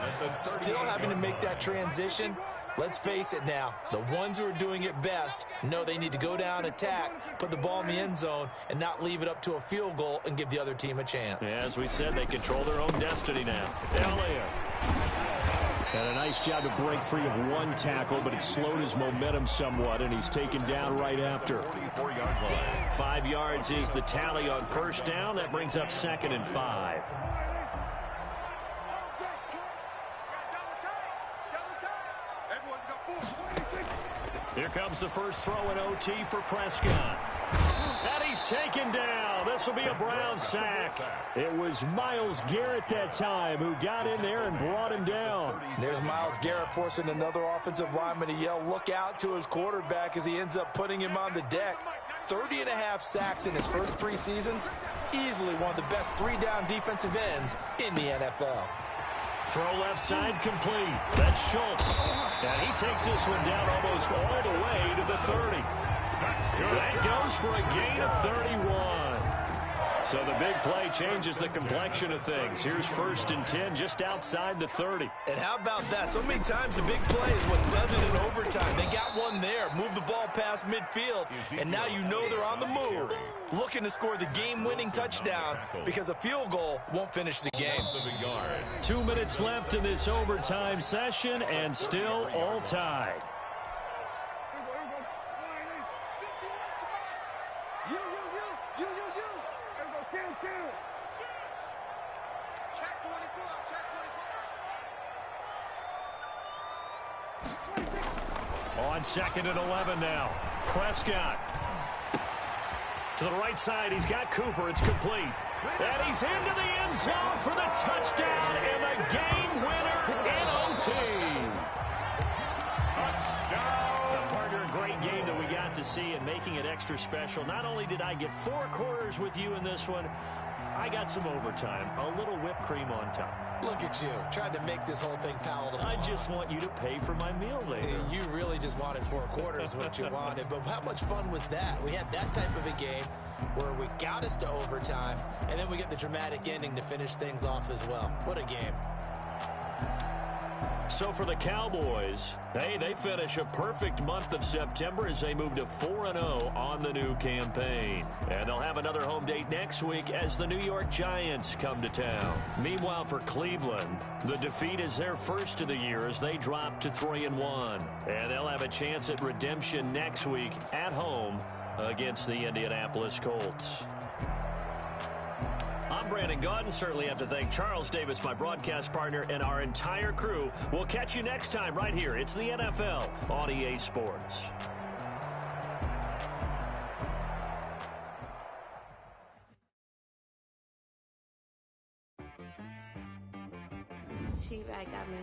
Still having to make that transition. Let's face it now, the ones who are doing it best know they need to go down, attack, put the ball in the end zone, and not leave it up to a field goal and give the other team a chance.
Yeah, as we said, they control their own destiny now. Elliott. And a nice job to break free of one tackle, but it slowed his momentum somewhat, and he's taken down right after.
44-yard line.
5 yards is the tally on 1st down. That brings up 2nd and 5. Here comes the first throw in OT for Prescott. And he's taken down. This will be a Brown sack. It was Myles Garrett that time who got in there and brought him down.
There's Myles Garrett forcing another offensive lineman to yell, look out, to his quarterback as he ends up putting him on the deck. 30.5 sacks in his first 3 seasons. Easily one of the best 3-down defensive ends in the NFL.
Throw left side complete. That's Schultz. And he takes this one down almost all the way to the 30. That goes for a gain of 31. So the big play changes the complexion of things. Here's 1st and 10 just outside the 30.
And how about that? So many times the big play is what does it in overtime. They got one there, move the ball past midfield, and now you know they're on the move, looking to score the game-winning touchdown, because a field goal won't finish the game.
2 minutes left in this overtime session, and still all tied. On 2nd and 11 now. Prescott. To the right side, he's got Cooper. It's complete. And he's into the end zone for the touchdown and the game winner in OT. Touchdown. Partner, a great game that we got to see, and making it extra special. Not only did I get 4 quarters with you in this one, I got some overtime. A little whipped cream on top.
Look at you, trying to make this whole thing palatable.
I just want you to pay for my meal later.
You really just wanted 4 quarters, what you wanted. But how much fun was that? We had that type of a game where we got us to overtime, and then we get the dramatic ending to finish things off as well. What a game.
So for the Cowboys, hey, they finish a perfect month of September as they move to 4-0 on the new campaign. And they'll have another home date next week as the New York Giants come to town. Meanwhile, for Cleveland, the defeat is their first of the year as they drop to 3-1. And they'll have a chance at redemption next week at home against the Indianapolis Colts. I'm Brandon Gaudin. Certainly have to thank Charles Davis, my broadcast partner, and our entire crew. We'll catch you next time right here. It's the NFL on EA Sports.
She-Rag got me.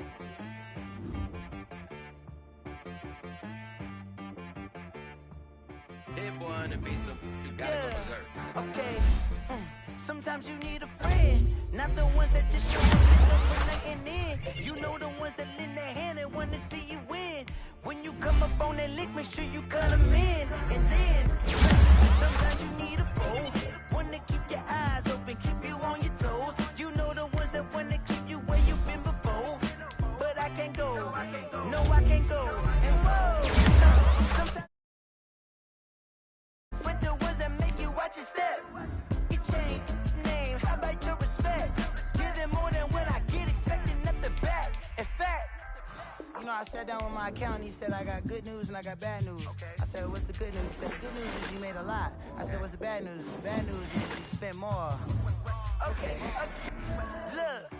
Hit one and be some. You gotta go berserk.
Okay. Sometimes you need a friend, not the ones that just show up for nothing in. You know the ones that lend their hand and want to see you win. When you come up on that lick, make sure you cut them in. And then, sometimes you need a foe, one to keep your eyes open, keep you on your toes. You know the ones that want to keep you where you've been before. But I can't go, no I can't go. And whoa, sometimes with the ones that make you watch your step. Change name, how about your respect? Give them more than what I get, expecting nothing back. In fact, you know, I sat down with my accountant. He said I got good news and I got bad news. Okay. I said, what's the good news? He said, the good news is you made a lot. I said, what's the bad news? The bad news is you spent more. Okay. Look,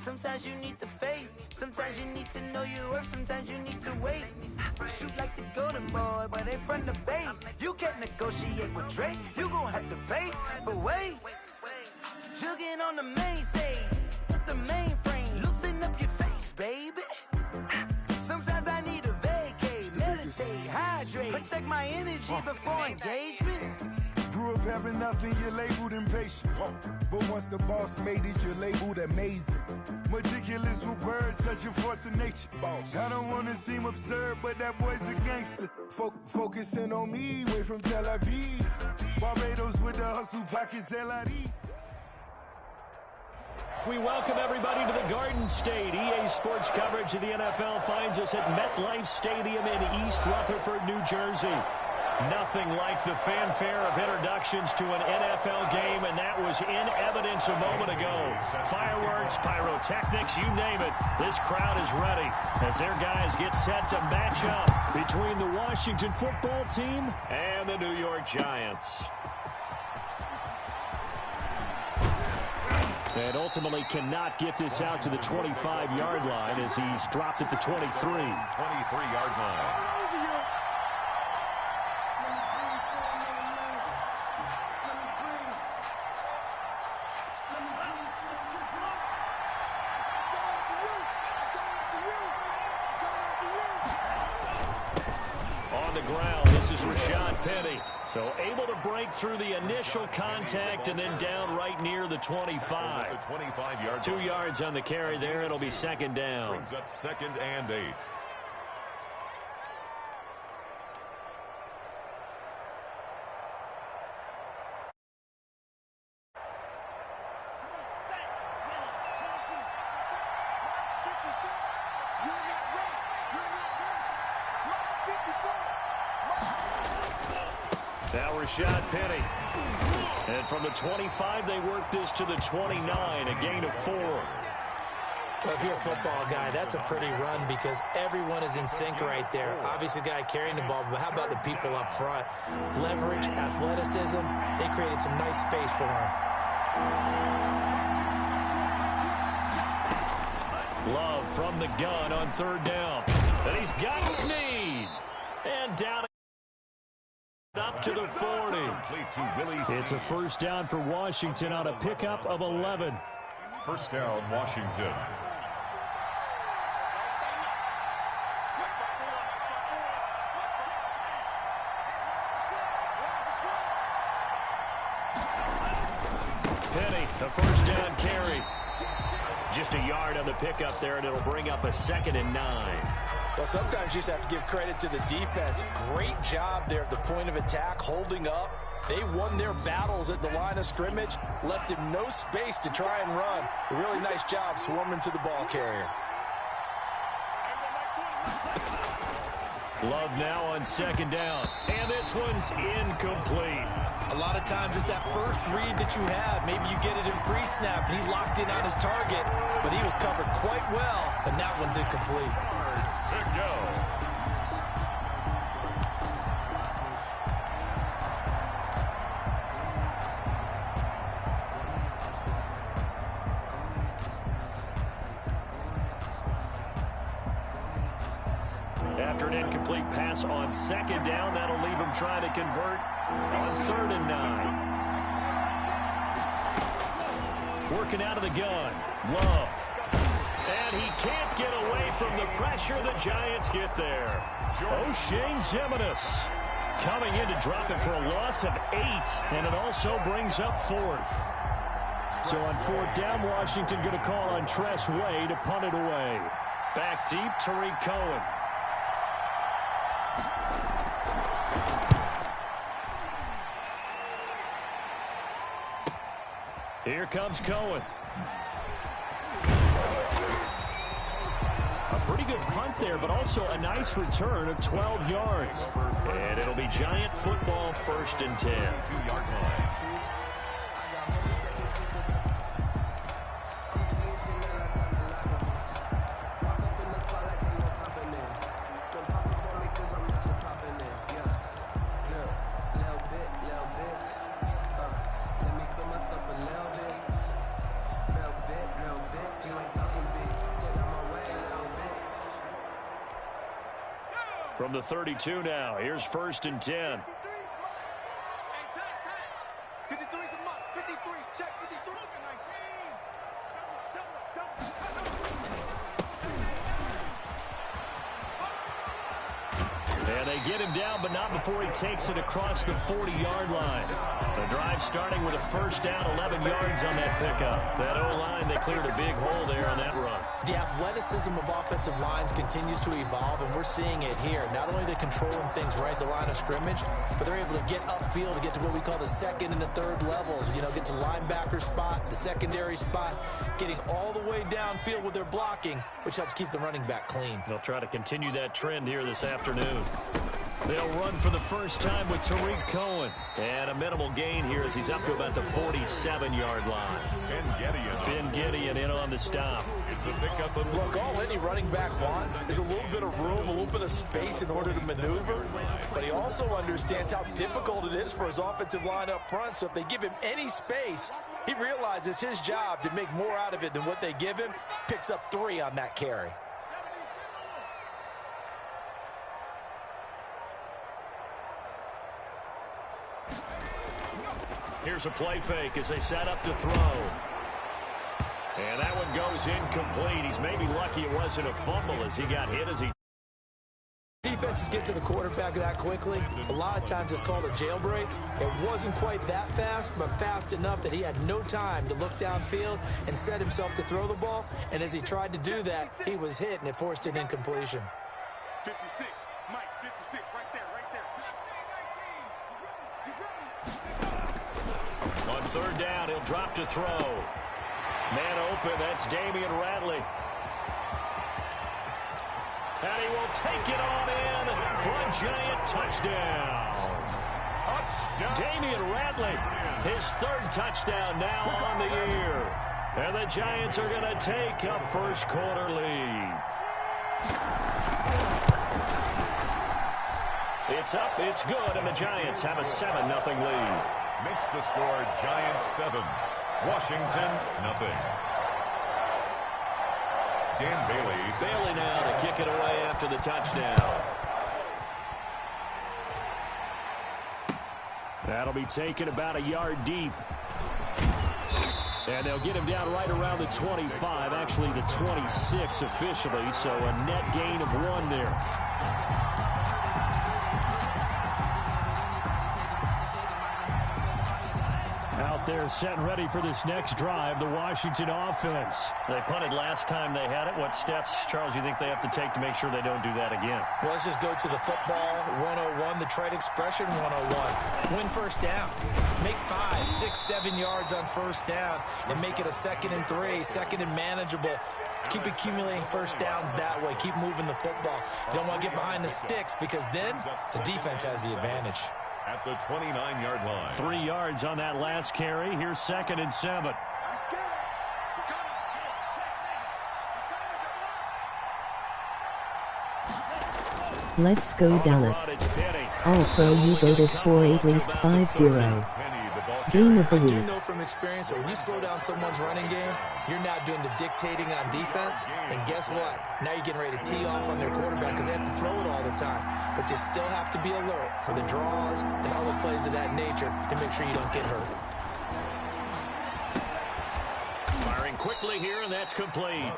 sometimes you need the faith. Sometimes you need to know your worth. Sometimes you need to wait. Shoot like the golden boy, but they from the bay. You can't negotiate with Drake. You gon' have to pay. But wait, jugging on the main stage with the mainframe. Loosen up your face, baby. Sometimes I need a vacate, meditate, hydrate, protect my energy before engagement.
Grew up having nothing, you're labeled impatient. But once the boss made it, you're labeled amazing. Meticulous with words, such a force of nature. I don't wanna seem absurd, but that boy's a gangster. Focusing on me, way from Tel Aviv. Barbados with the hustle pockets, LIDs.
We welcome everybody to the Garden State. EA Sports coverage of the NFL finds us at MetLife Stadium in East Rutherford, New Jersey. Nothing like the fanfare of introductions to an NFL game, and that was in evidence a moment ago. Fireworks, pyrotechnics, you name it. This crowd is ready as their guys get set to match up between the Washington football team and the New York Giants. And ultimately cannot get this out to the 25-yard line as he's dropped at the 23.
23-yard line.
On the ground, this is Rashad Penny. So able to break through the initial contact and then down right near the 25.
The 25-yard
2 yards on the carry there. It'll be second down.
Brings up 2nd and 8.
Now Rashad Penny. And from the 25, they work this to the 29, a gain of 4.
Well, if you're a football guy, that's a pretty run because everyone is in sync right there. Obviously, the guy carrying the ball, but how about the people up front? Leverage, athleticism, they created some nice space for him.
Love from the gun on 3rd down. And he's got Snead. And down up to the 40. It's a first down for Washington on a pickup of 11.
First down, Washington.
Penny, the first down carry. Just a yard on the pickup there, and it'll bring up a 2nd and 9.
Well, sometimes you just have to give credit to the defense. Great job there at the point of attack, holding up, They won their battles at the line of scrimmage, left him no space to try and run. A really nice job swarming to the ball carrier.
Love now on second down. And this one's incomplete.
A lot of times it's that first read that you have. Maybe you get it in pre-snap. He locked in on his target, but he was covered quite well, and that one's incomplete.
To go.
After an incomplete pass on second down, that'll leave him trying to convert on 3rd and 9. Working out of the gun. Love. And he can't get away from the pressure. The Giants get there. O'Shane Ximines coming in to drop it for a loss of 8. And it also brings up 4th. So on 4th down, Washington going to call on Tress Way to punt it away. Back deep, Tariq Cohen. Here comes Cohen. A pretty good punt there, but also a nice return of 12 yards. And it'll be Giant football, 1st and 10.
2-yard line.
From the 32 now, here's 1st and 10.
53 is the mark. 53. Check 53.
And they get him down, but not before he takes it across the 40-yard line. The drive starting with a 1st down, 11 yards on that pickup. That O-line, they cleared a big hole there on that run.
The athleticism of offensive lines continues to evolve, and we're seeing it here. Not only are they controlling things right at the line of scrimmage, but they're able to get upfield to get to what we call the 2nd and the 3rd levels. You know, get to linebacker spot, the secondary spot, getting all the way downfield with their blocking, which helps keep the running back clean.
They'll try to continue that trend here this afternoon. They'll run for the first time with Tariq Cohen. And a minimal gain here as he's up to about the 47-yard line. Ben Gideon in on the stop.
It's a pickup of...
Look, all any running back wants is a little bit of room, a little bit of space in order to maneuver. But he also understands how difficult it is for his offensive line up front. So if they give him any space, he realizes his job to make more out of it than what they give him. Picks up 3 on that carry.
Here's a play fake as they set up to throw. And that one goes incomplete. He's maybe lucky it wasn't a fumble as he got hit as he...
Defenses get to the quarterback that quickly. A lot of times it's called a jailbreak. It wasn't quite that fast, but fast enough that he had no time to look downfield and set himself to throw the ball. And as he tried to do that, he was hit, and it forced an incompletion.
56. Mike, 56. Right there, right there.
On 3rd down, he'll drop to throw. Man open, that's Damian Radley. And he will take it on in for a Giant touchdown. Damian Radley, his 3rd touchdown now on the year. And the Giants are going to take a first quarter lead. It's up, it's good, and the Giants have a 7-0 lead.
Makes the score Giants 7, Washington 0. Dan Bailey.
Bailey now to kick it away after the touchdown. That'll be taken about a yard deep. And they'll get him down right around the 25, actually the 26 officially, so a net gain of 1 there. Out there set and ready for this next drive, the Washington offense. They punted last time they had it. What steps, Charles, you think they have to take to make sure they don't do that again?
Well, let's just go to the football 101, the trade expression 101. Win first down. Make 5, 6, 7 yards on first down and make it a 2nd and 3, 2nd and manageable. Keep accumulating first downs that way. Keep moving the football. You don't want to get behind the sticks because then the defense has the advantage.
At the 29-yard line.
3 yards on that last carry. Here's 2nd and 7.
Let's go Dallas. All pro you go to score at least 5-0. Game of the
I do
week.
know from experience that when you slow down someone's running game, you're now doing the dictating on defense. And guess what? Now you're getting ready to tee off on their quarterback because they have to throw it all the time. But you still have to be alert for the draws and other plays of that nature to make sure you don't get hurt.
Firing quickly here, and that's complete.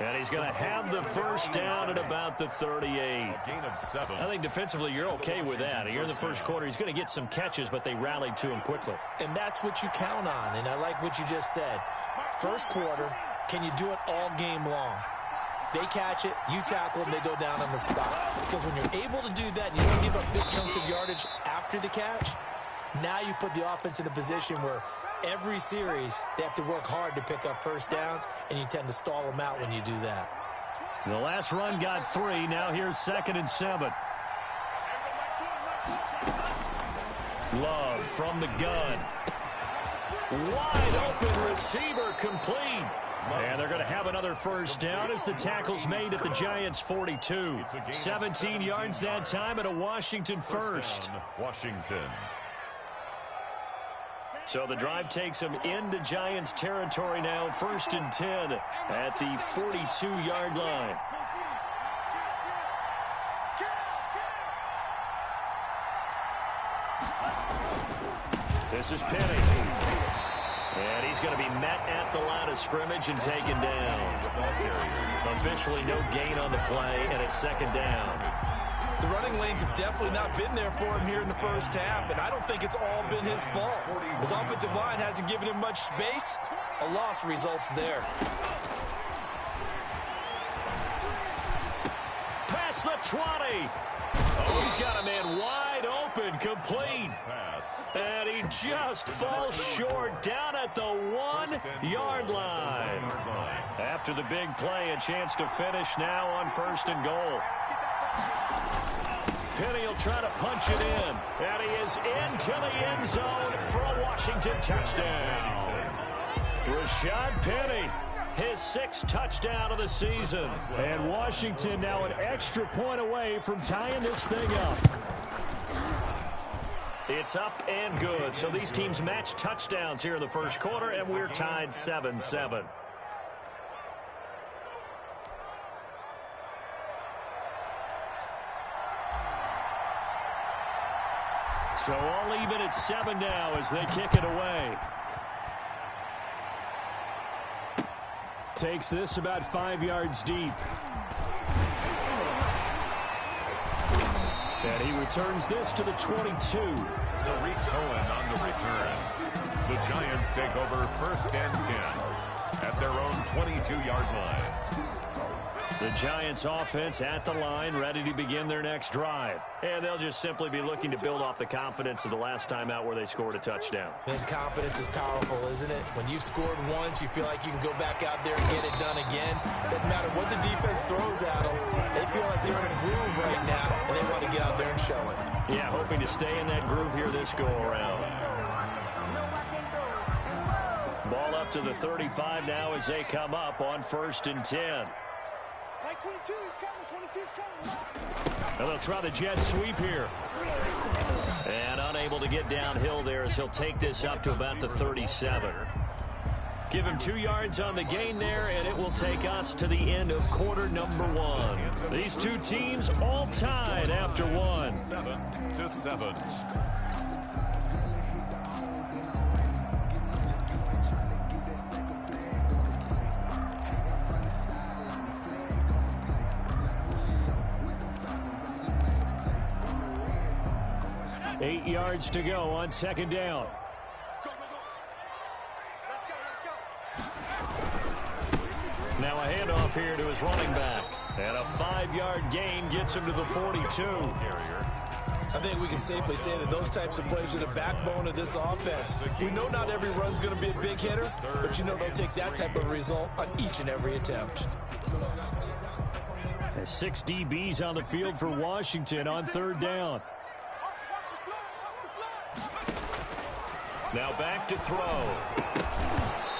And he's going to have the first down at about the 38.
Gain of 7.
I think defensively you're okay with that. Here in the first quarter, he's going to get some catches, but they rallied to him quickly.
And that's what you count on, and I like what you just said. First quarter, can you do it all game long? They catch it, you tackle them, they go down on the spot. Because when you're able to do that and you don't give up big chunks of yardage after the catch, now you put the offense in a position where every series they have to work hard to pick up first downs, and you tend to stall them out when you do that.
The last run got 3. Now here's 2nd and 7. Love from the gun. Wide open receiver complete. And they're going to have another first down as the tackle's made at the Giants' 42. 17 yards that time and a Washington first.
Washington.
So the drive takes them into Giants territory now, 1st and 10 at the 42-yard line. This is Penny. And he's going to be met at the line of scrimmage and taken down. Officially no gain on the play, and it's 2nd down.
The running lanes have definitely not been there for him here in the first half, and I don't think it's all been his fault. His offensive line hasn't given him much space. A loss results there.
Past the 20. Oh, he's got a man wide open, complete. And he just falls short down at the 1-yard line. After the big play, a chance to finish now on 1st and goal. Penny will try to punch it in. And he is into the end zone for a Washington touchdown. Rashad Penny, his 6th touchdown of the season. And Washington now an extra point away from tying this thing up. It's up and good. So these teams match touchdowns here in the first quarter, and we're tied 7-7. So all even at 7 now as they kick it away. Takes this about 5 yards deep. And he returns this to the 22.
Tariq Cohen on the return. The Giants take over 1st and 10 at their own 22-yard line.
The Giants offense at the line, ready to begin their next drive. And they'll just simply be looking to build off the confidence of the last time out where they scored a touchdown.
And confidence is powerful, isn't it? When you've scored once, you feel like you can go back out there and get it done again. Doesn't matter what the defense throws at them. They feel like they're in a groove right now, and they want to get out there and show it.
Yeah, hoping to stay in that groove here this go-around. Ball up to the 35 now as they come up on 1st and 10.
22 is coming, 22 is coming.
And they'll try the jet sweep here. And unable to get downhill there as he'll take this up to about the 37. Give him 2 yards on the gain there, and it will take us to the end of quarter number 1. These two teams all tied after 1.
7-7.
8 yards to go on 2nd down. Now a handoff here to his running back. And a 5-yard gain gets him to the 42.
I think we can safely say that those types of plays are the backbone of this offense. We know not every run's going to be a big hitter, but you know they'll take that type of result on each and every attempt.
There's 6 DBs on the field for Washington on 3rd down. Now back to throw.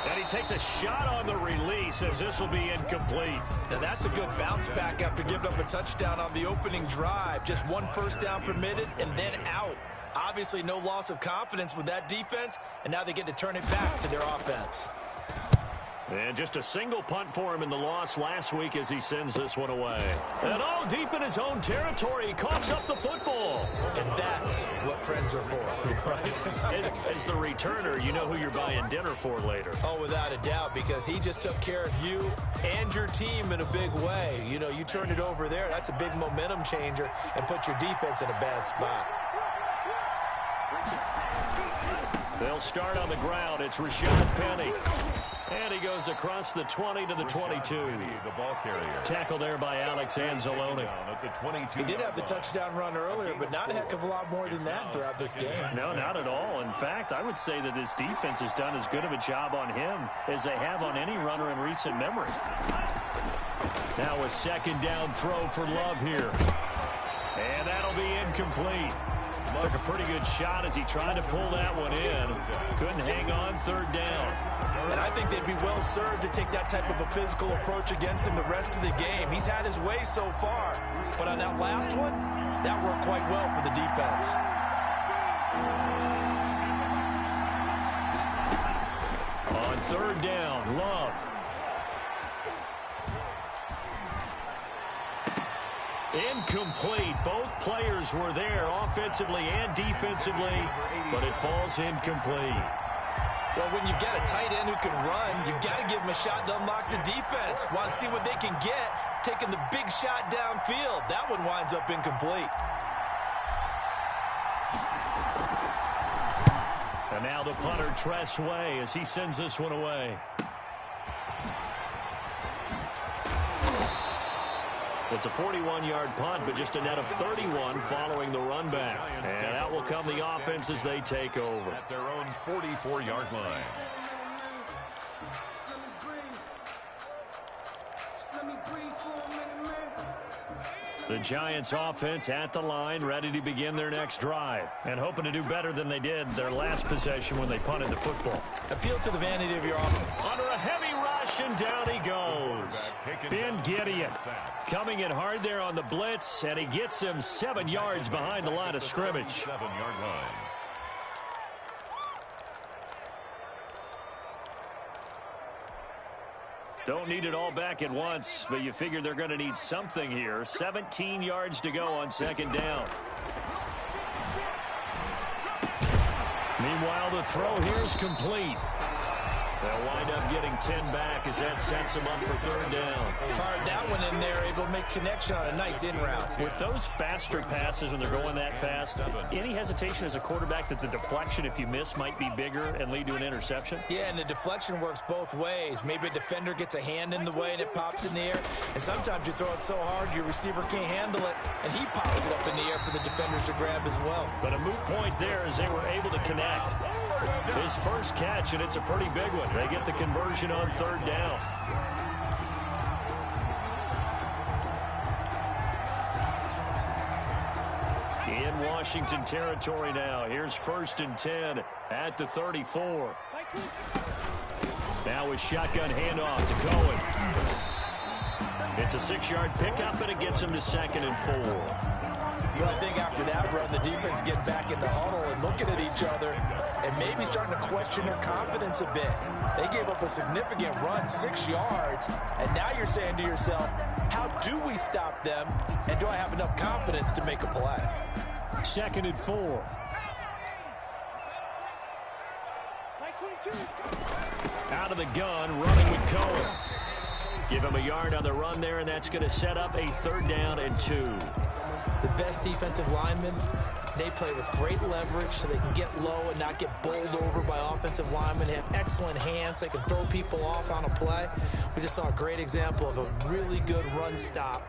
And he takes a shot on the release as this will be incomplete.
Now that's a good bounce back after giving up a touchdown on the opening drive. Just 1 first down permitted and then out. Obviously no loss of confidence with that defense, and now they get to turn it back to their offense.
And just a single punt for him in the loss last week as he sends this one away. And all deep in his own territory, he coughs up the football.
And that's what friends are for.
As the returner, you know who you're buying dinner for later.
Oh, without a doubt, because he just took care of you and your team in a big way. You know, you turn it over there, that's a big momentum changer, and put your defense in a bad spot.
They'll start on the ground. It's Rashad Penny. And he goes across the 20 to the 22.
The ball carrier.
Tackle there by Alex Anzalone.
He did have the touchdown run earlier, but not a heck of a lot more than that throughout this game.
No, not at all. In fact, I would say that this defense has done as good of a job on him as they have on any runner in recent memory. Now a 2nd down throw for Love here. And that'll be incomplete. Took a pretty good shot as he tried to pull that one in. Couldn't hang on 3rd down.
And I think they'd be well served to take that type of a physical approach against him the rest of the game. He's had his way so far. But on that last one, that worked quite well for the defense.
On 3rd down, Love. Incomplete. Both players were there offensively and defensively, but it falls incomplete.
Well, when you've got a tight end who can run, you've got to give him a shot to unlock the defense. Want to see what they can get, taking the big shot downfield. That one winds up incomplete.
And now the punter, Tress Way, as he sends this one away. It's a 41-yard punt, but just a net of 31 following the run back. And out will come the offense as they take over.
At their own 44-yard line.
The Giants offense at the line, ready to begin their next drive. And hoping to do better than they did their last possession when they punted the football.
Appeal to the vanity of your offense.
Under a heavy rush, and down he goes. Ben Gideon coming in hard there on the blitz, and he gets him 7 yards behind the line of scrimmage.
7-yard line.
Don't need it all back at once, but you figure they're going to need something here. 17 yards to go on 2nd down. Meanwhile, the throw here is complete. They'll wind up getting 10 back as that sets them up for 3rd down.
Fired that one in there, able to make connection on a nice in route.
With those faster passes when they're going that fast, any hesitation as a quarterback that the deflection, if you miss, might be bigger and lead to an interception?
Yeah, and the deflection works both ways. Maybe a defender gets a hand in the way and it pops in the air. And sometimes you throw it so hard your receiver can't handle it, and he pops it up in the air for the defenders to grab as well.
But a moot point there as they were able to connect. His first catch, and it's a pretty big one. They get the conversion on 3rd down. In Washington territory now. Here's 1st and 10 at the 34. Now a shotgun handoff to Cohen. It's a 6-yard pickup, and it gets him to 2nd and 4.
Well, I think after that run, the defense get back in the huddle and looking at each other and maybe starting to question their confidence a bit. They gave up a significant run, 6 yards, and now you're saying to yourself, how do we stop them, and do I have enough confidence to make a play?
2nd and 4. Out of the gun, running with Cohen. Give him a yard on the run there, and that's going to set up a 3rd down and 2.
The best defensive lineman They play with great leverage so they can get low and not get bowled over by offensive linemen. They have excellent hands. They can throw people off on a play. We just saw a great example of a really good run stop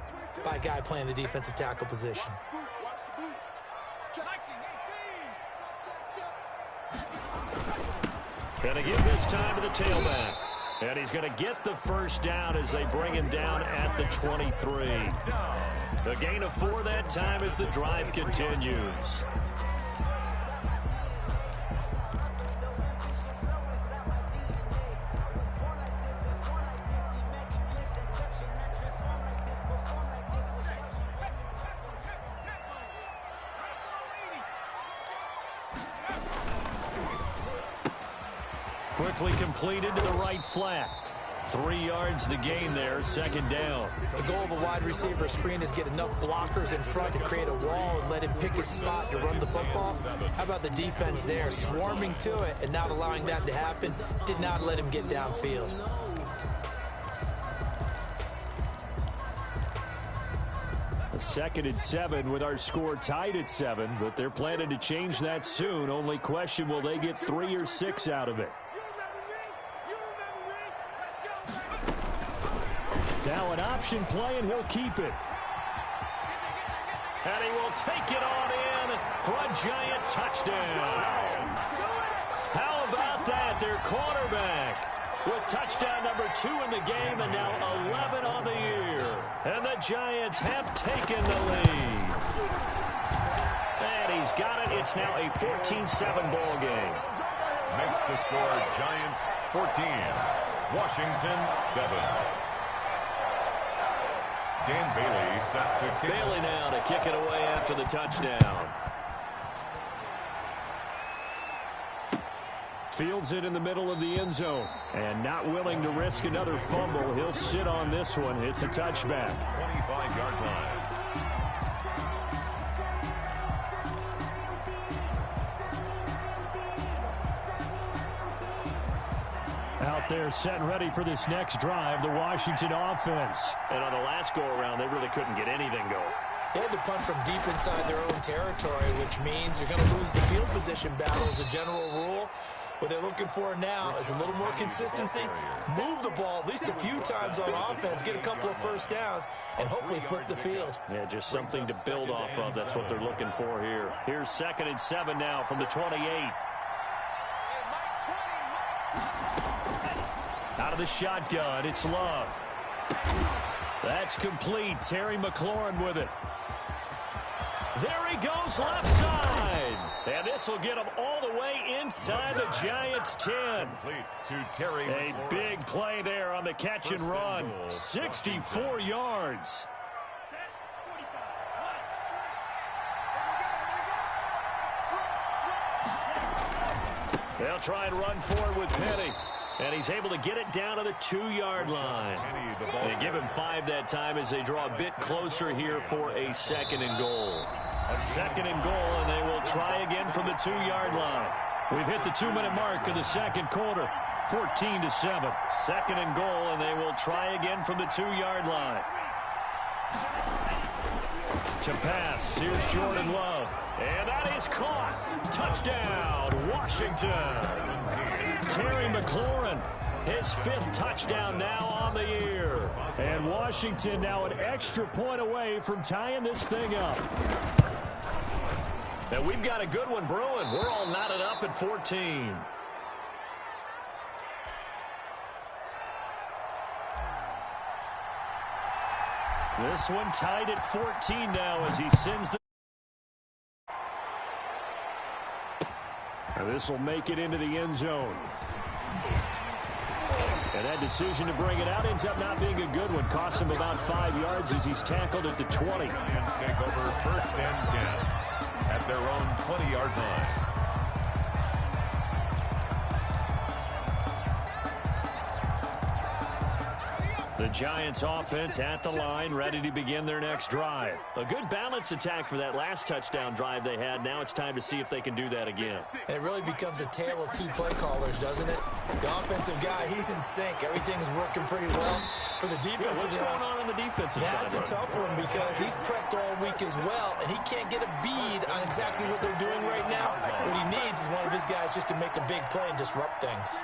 by a guy playing the defensive tackle position.
Going to give this time to the tailback. And he's going to get the first down as they bring him down at the 23. A gain of 4 that time as the drive continues. Quickly completed to the right flat. 3 yards the gain there, second down.
The goal of a wide receiver screen is get enough blockers in front to create a wall and let him pick his spot to run the football. How about the defense there, swarming to it and not allowing that to happen? Did not let him get downfield.
A 2nd and 7 with our score tied at 7, but they're planning to change that soon. Only question, will they get 3 or 6 out of it? Now an option play, and he'll keep it. And he will take it on in for a giant touchdown. How about that? Their quarterback with touchdown number 2 in the game and now 11 on the year. And the Giants have taken the lead. And he's got it. It's now a 14-7 ball game.
Makes the score Giants 14, Washington 7. Dan Bailey set to kick.
Bailey now to kick it away after the touchdown. Fields it in the middle of the end zone. And not willing to risk another fumble. He'll sit on this one. It's a touchback.
25-yard line.
Out there set and ready for this next drive, the Washington offense. And on the last go-around, they really couldn't get anything going.
They had to punt from deep inside their own territory, which means you're going to lose the field position battle as a general rule. What they're looking for now is a little more consistency, move the ball at least a few times on offense, get a couple of first downs, and hopefully flip the field.
Yeah, just something to build off of. That's what they're looking for here. Here's 2nd and 7 now from the 28. Out of the shotgun, it's Love. That's complete. Terry McLaurin with it. There he goes, left side. And this will get him all the way inside the Giants' 10. A big play there on the catch and run. 64 yards. They'll try and run forward with Penny. And he's able to get it down to the 2-yard line. They give him 5 that time as they draw a bit closer here for a 2nd and goal. A 2nd and goal, and they will try again from the 2-yard line. We've hit the 2-minute mark of the second quarter. 14-7. 2nd and goal, and they will try again from the 2-yard line. To pass, here's Jordan Love. And that is caught. Touchdown, Washington. Terry McLaurin, his 5th touchdown now on the year. And Washington now an extra point away from tying this thing up. And we've got a good one brewing. We're all knotted up at 14. This one tied at 14 now as he sends the... And this will make it into the end zone. And that decision to bring it out ends up not being a good one. Cost him about 5 yards as he's tackled at the 20.
Lions take over 1st and 10 at their own 20-yard line.
The Giants offense at the line, ready to begin their next drive. A good balance attack for that last touchdown drive they had. Now it's time to see if they can do that again.
It really becomes a tale of two play callers, doesn't it? The offensive guy, he's in sync. Everything's working pretty well. For the defensive
guy, what's going on in the defensive side?
That's a tough one because he's prepped all week as well, and he can't get a bead on exactly what they're doing right now. What he needs is one of his guys just to make a big play and disrupt things.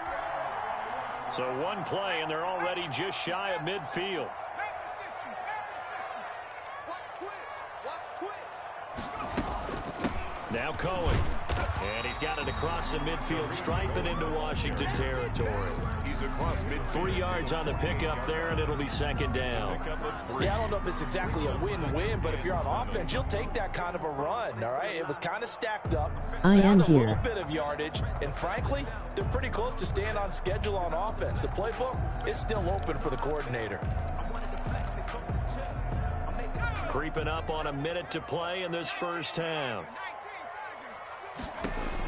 So one play, and they're already just shy of midfield. Now Cohen. And he's got it across the midfield stripe and into Washington territory.
He's across midfield.
3 yards on the pickup there, and it'll be second down.
Yeah, I don't know if it's exactly a win-win, but if you're on offense, you'll take that kind of a run, all right? It was kind of stacked up.
I am
a
here.
Little bit of yardage, and frankly, they're pretty close to staying on schedule on offense. The playbook is still open for the coordinator.
Creeping up on a minute to play in this first half.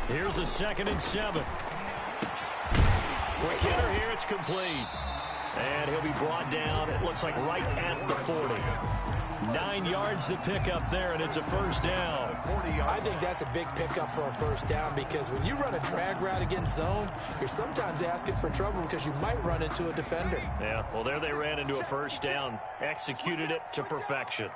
Here's a 2nd and 7. Quick hitter here, it's complete. And he'll be brought down, it looks like right at the 40. 9 yards to pick up there, and it's a first down.
I think that's a big pickup for a first down because when you run a drag route against zone, you're sometimes asking for trouble because you might run into a defender.
Yeah, well, there they ran into a first down. Executed it to perfection.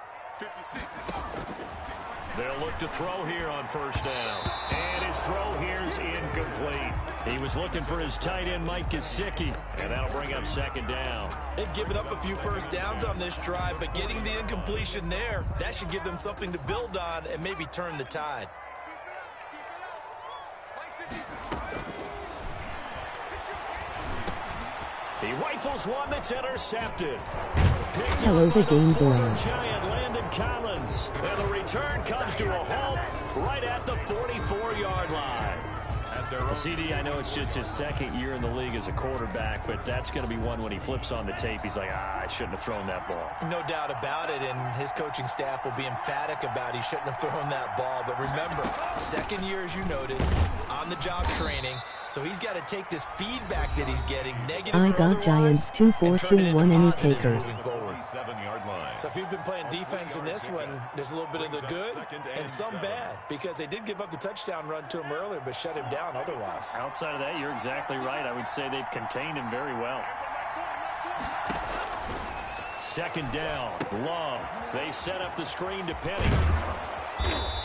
They'll look to throw here on first down. And his throw here is incomplete. He was looking for his tight end, Mike Gesicki, and that'll bring up second down.
They've given up a few first downs on this drive, but getting the incompletion there, that should give them something to build on and maybe turn the tide.
He rifles one that's intercepted.
Hello, the game boy.
Giant Landon Collins. And the return comes to a halt right at the 44-yard line. CD, I know it's just his 2nd year in the league as a quarterback, but that's going to be one when he flips on the tape. He's like, I shouldn't have thrown that ball.
No doubt about it, and his coaching staff will be emphatic about he shouldn't have thrown that ball. But remember, 2nd year, as you noted, on-the-job training. So he's got to take this feedback that he's getting, negative
I got Giants 2-4-2-1 any takers.
So if you've been playing defense in this one, there's a little bit of the good and some bad because they did give up the touchdown run to him earlier but shut him down otherwise.
Outside of that, you're exactly right. I would say they've contained him very well. Second down, Love. They set up the screen to Penny.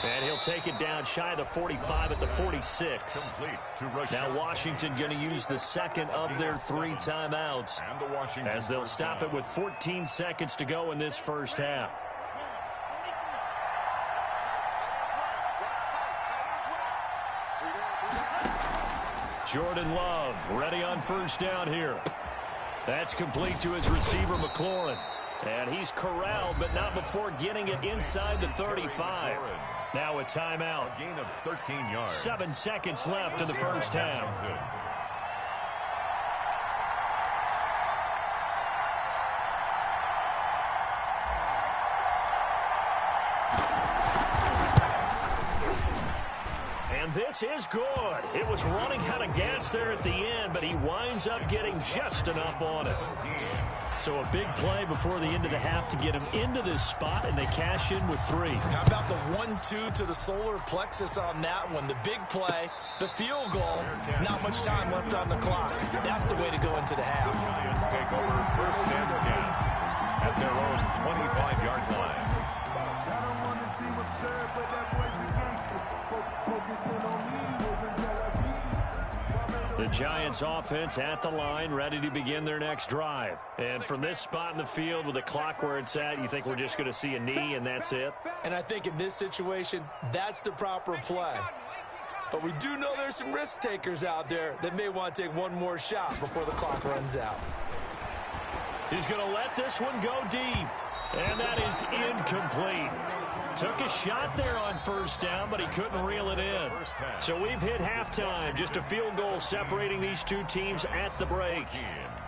And he'll take it down shy of the 45 at the 46. Now Washington going to use the 2nd of their 3 timeouts as they'll stop it with 14 seconds to go in this first half. Jordan Love ready on first down here. That's complete to his receiver, McLaurin. And he's corralled, but not before getting it inside the 35. Now a timeout.
Gain of 13 yards.
7 seconds left in the first half. And this is good. It was running out of gas there at the end, but he winds up getting just enough on it. So a big play before the end of the half to get him into this spot, and they cash in with 3.
How about the 1-2 to the solar plexus on that one? The big play, the field goal, not much time left on the clock. That's the way to go into the half.
Giants take over 1st and 10 at their own 25-yard line.
I don't want to seem absurd, but that boy's a gangster. Focusing on me wasn't Tel Aviv.
The Giants offense at the line, ready to begin their next drive. And from this spot in the field with the clock where it's at, you think we're just going to see a knee and that's it?
And I think in this situation, that's the proper play. But we do know there's some risk takers out there that may want to take one more shot before the clock runs out.
He's going to let this one go deep. And that is incomplete. Took a shot there on first down, but he couldn't reel it in. So we've hit halftime. Just a field goal separating these two teams at the break.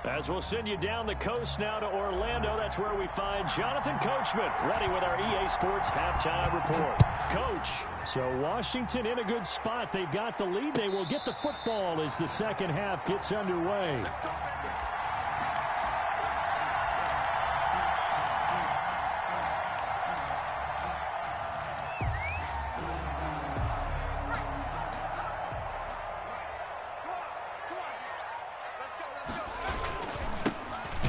As we'll send you down the coast now to Orlando, that's where we find Jonathan Coachman, ready with our EA Sports halftime report. Coach, so Washington in a good spot. They've got the lead. They will get the football as the second half gets underway.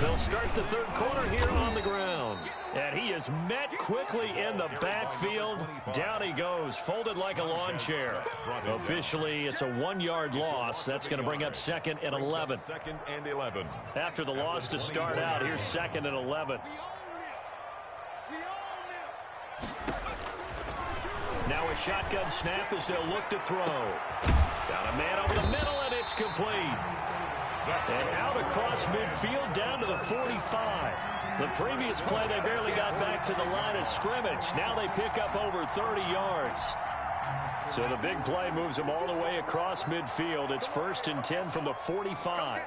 They'll start the third quarter here on the ground. And he is met quickly in the backfield. Down he goes, folded like a lawn chair. Officially, it's a 1-yard loss. That's going to bring up 2nd and 11.
2nd and 11.
After the loss to start out, here's 2nd and 11. Now a shotgun snap as they'll look to throw. Got a man over the middle, and it's complete. And out across midfield down to the 45. The previous play, they barely got back to the line of scrimmage. Now they pick up over 30 yards. So the big play moves them all the way across midfield. It's 1st and 10 from the 45.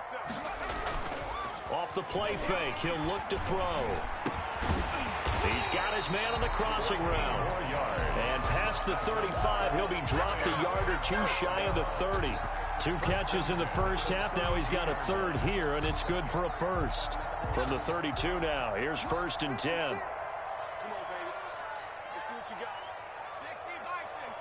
Off the play fake, he'll look to throw. He's got his man on the crossing route. And past the 35, he'll be dropped a yard or two shy of the 30. 2 catches in the first half. Now he's got a third here, and it's good for a first. From the 32 now, here's 1st and 10.
Come on, baby. Let's see what you got. 60 Bison.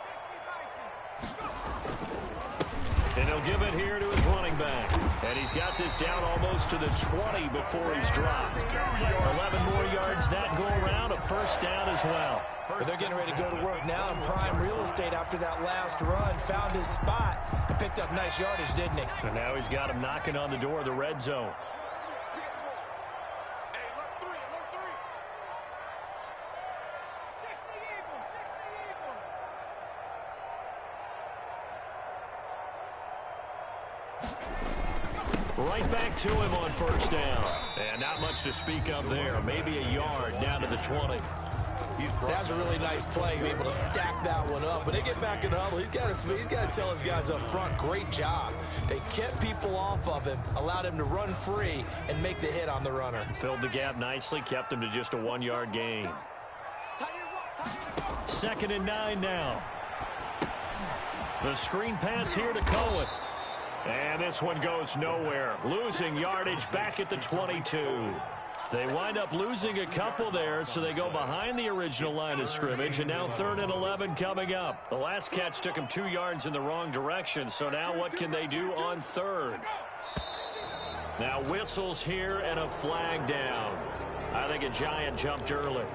And he'll give it here to his running back. And he's got this down almost to the 20 before he's dropped. 11 more yards that go around, a first down as well.
But they're getting ready to go to work now in prime real estate after that last run. Found his spot and picked up nice yardage, didn't he?
And now he's got him knocking on the door of the red zone.
Hey, look 3, look 3. 60 Eagles, 60 Eagles.
Right back to him on first down. And not much to speak of there. Maybe a yard down to the 20.
That was a really nice play. He was able to stack that one up. When they get back in the huddle, he's got to tell his guys up front, great job. They kept people off of him, allowed him to run free, and make the hit on the runner.
Filled the gap nicely, kept him to just a 1-yard gain. 2nd and 9 now. The screen pass here to Cohen. And this one goes nowhere. Losing yardage back at the 22. They wind up losing a couple there, so they go behind the original line of scrimmage, and now 3rd and 11 coming up. The last catch took them 2 yards in the wrong direction, so now what can they do on 3rd? Now whistles here and a flag down. I think a Giant jumped early.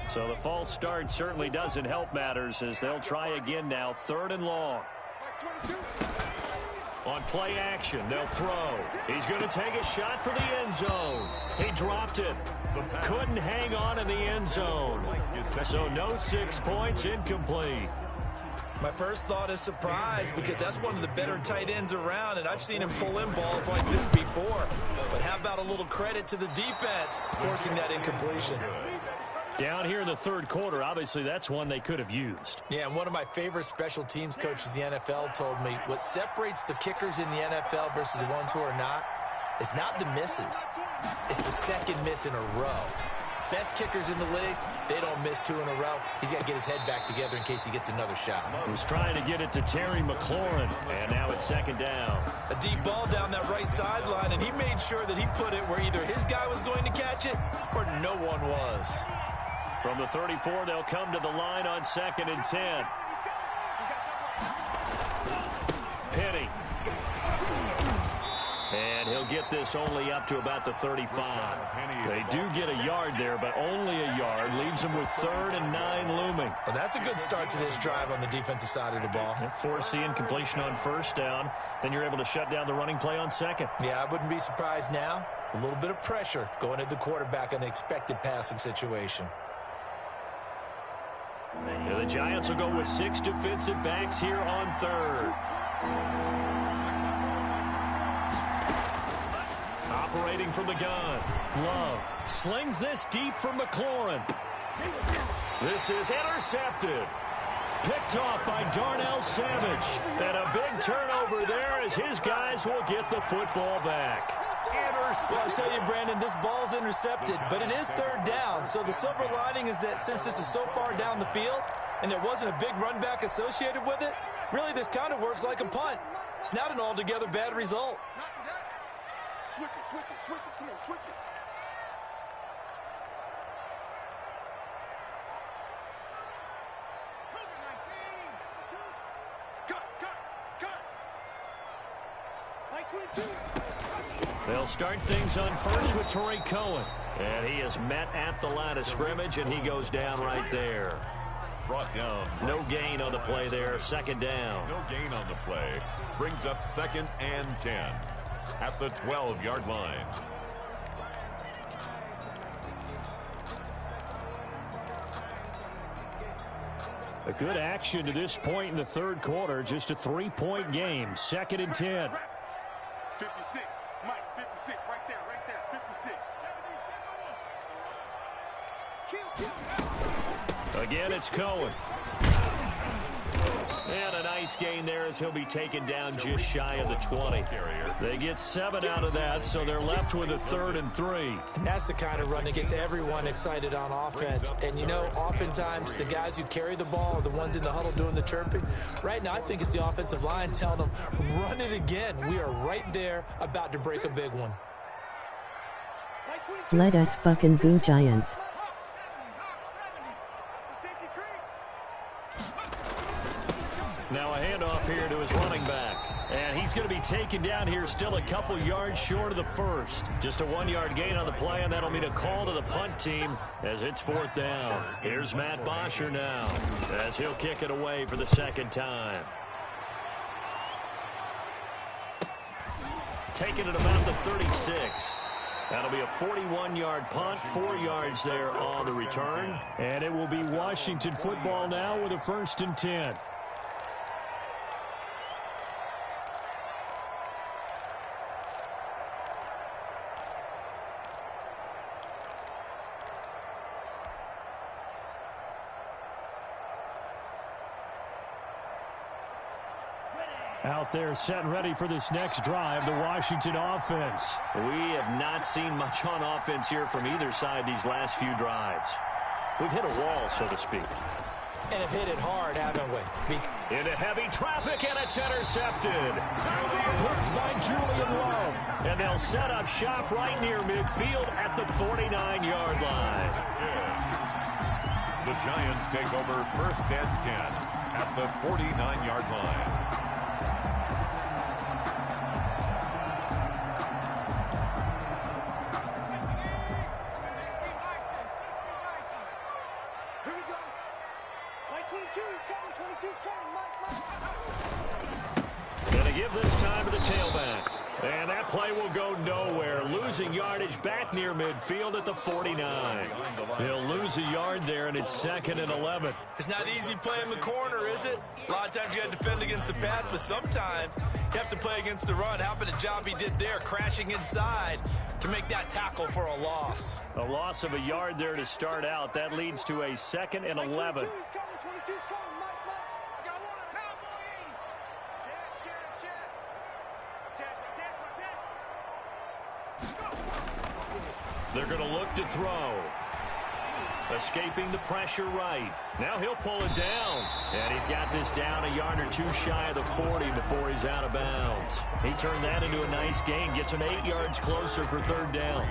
So the false start certainly doesn't help matters as they'll try again now. 3rd and long. On play action, they'll throw. He's going to take a shot for the end zone. He dropped it. Couldn't hang on in the end zone. So no 6 points, incomplete.
My first thought is surprise because that's one of the better tight ends around, and I've seen him pull in balls like this before. But how about a little credit to the defense forcing that incompletion?
Down here in the 3rd quarter, obviously that's one they could have used.
Yeah, and one of my favorite special teams coaches in the NFL told me what separates the kickers in the NFL versus the ones who are not is not the misses. It's the second miss in a row. Best kickers in the league, they don't miss 2 in a row. He's got to get his head back together in case he gets another shot.
He was trying to get it to Terry McLaurin, and now it's 2nd down.
A deep ball down that right sideline, and he made sure that he put it where either his guy was going to catch it or no one was.
From the 34, they'll come to the line on 2nd and 10. Penny. And he'll get this only up to about the 35. They do get a yard there, but only a yard. Leaves them with 3rd and 9 looming.
Well, that's a good start to this drive on the defensive side of the ball.
Forcing incompletion on 1st down. Then you're able to shut down the running play on 2nd.
Yeah, I wouldn't be surprised now. A little bit of pressure going at the quarterback in the expected passing situation.
And the Giants will go with 6 defensive backs here on 3rd. Operating from the gun. Love slings this deep from McLaurin. This is intercepted. Picked off by Darnell Savage. And a big turnover there as his guys will get the football back.
Well, I'll tell you, Brandon, this ball's intercepted, but it is 3rd down. So the silver lining is that since this is so far down the field and there wasn't a big run back associated with it, really this kind of works like a punt. It's not an altogether bad result.
Switch it, switch it, switch it. Come on, switch it.
They'll start things on first with Torrey Cohen. And he is met at the line of scrimmage, and he goes down right there.
Brought down.
No gain on the play there. Second down.
No gain on the play. Brings up 2nd and 10 at the 12-yard line.
A good action to this point in the third quarter. Just a 3-point game. 2nd and 10.
56. Mike, 56. Right there. 56.
Again, it's Cohen. And a nice gain there as he'll be taken down just shy of the 20. They get 7 out of that, so they're left with a 3rd and 3.
And that's the kind of run that gets everyone excited on offense. And, you know, oftentimes the guys who carry the ball are the ones in the huddle doing the chirping. Right now, I think it's the offensive line telling them, run it again. We are right there about to break a big one.
Let us fucking go Giants.
Now a handoff here to his running back. And he's going to be taken down here still a couple yards short of the first. Just a 1-yard gain on the play, and that'll mean a call to the punt team as it's 4th down. Here's Matt Bosher now as he'll kick it away for the 2nd time. Taking it about the 36. That'll be a 41-yard punt, 4 yards there on the return. And it will be Washington football now with a 1st and 10. Out there set and ready for this next drive, the Washington offense. We have not seen much on offense here from either side these last few drives. We've hit a wall, so to speak.
And have hit it hard, haven't we?
Into heavy traffic, and it's intercepted. Picked by Julian Love. And they'll set up shop right near midfield at the 49-yard line.
The Giants take over 1st and 10 at the 49-yard line.
Gonna give this time to the tailback. And that play will go nowhere. Losing yardage back near midfield at the 49. He'll lose a yard there, and it's 2nd and 11.
It's not easy playing the corner, is it? A lot of times you got to defend against the pass, but sometimes you have to play against the run. How about the job he did there, crashing inside to make that tackle for a loss?
A loss of a yard there to start out. That leads to a 2nd and 11. They're going to look to throw. Escaping the pressure right. Now he'll pull it down. And he's got this down a yard or 2 shy of the 40 before he's out of bounds. He turned that into a nice gain. Gets him 8 yards closer for 3rd down.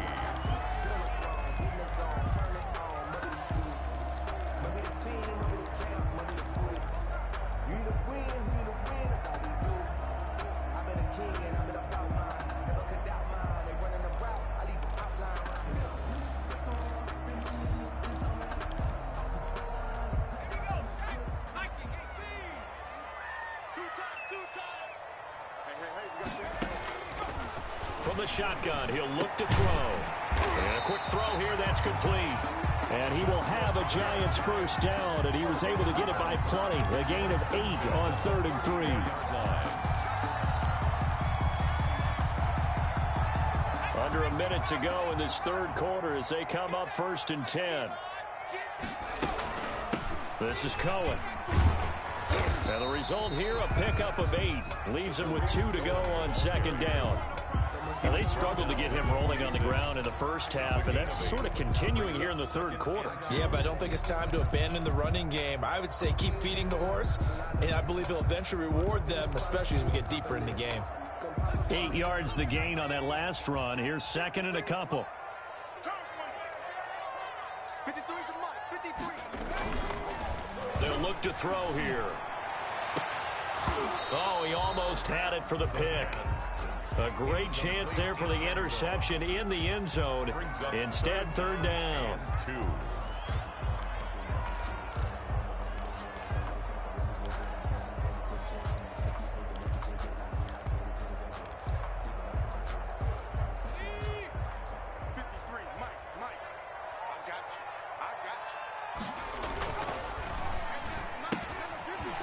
From the shotgun, he'll look to throw. And a quick throw here, that's complete. And he will have a Giants 1st down, and he was able to get it by plenty. A gain of 8 on 3rd and 3. Under a minute to go in this third quarter as they come up 1st and 10. This is Cohen. And the result here, a pickup of 8. Leaves him with 2 to go on 2nd down. Now, they struggled to get him rolling on the ground in the first half, and that's sort of continuing here in the third quarter.
Yeah, but I don't think it's time to abandon the running game. I would say keep feeding the horse, and I believe he'll eventually reward them, especially as we get deeper in the game.
8 yards the gain on that last run. Here's 2nd and a couple. They'll look to throw here. Oh, he almost had it for the pick. A great chance there for the interception in the end zone. Instead, third down.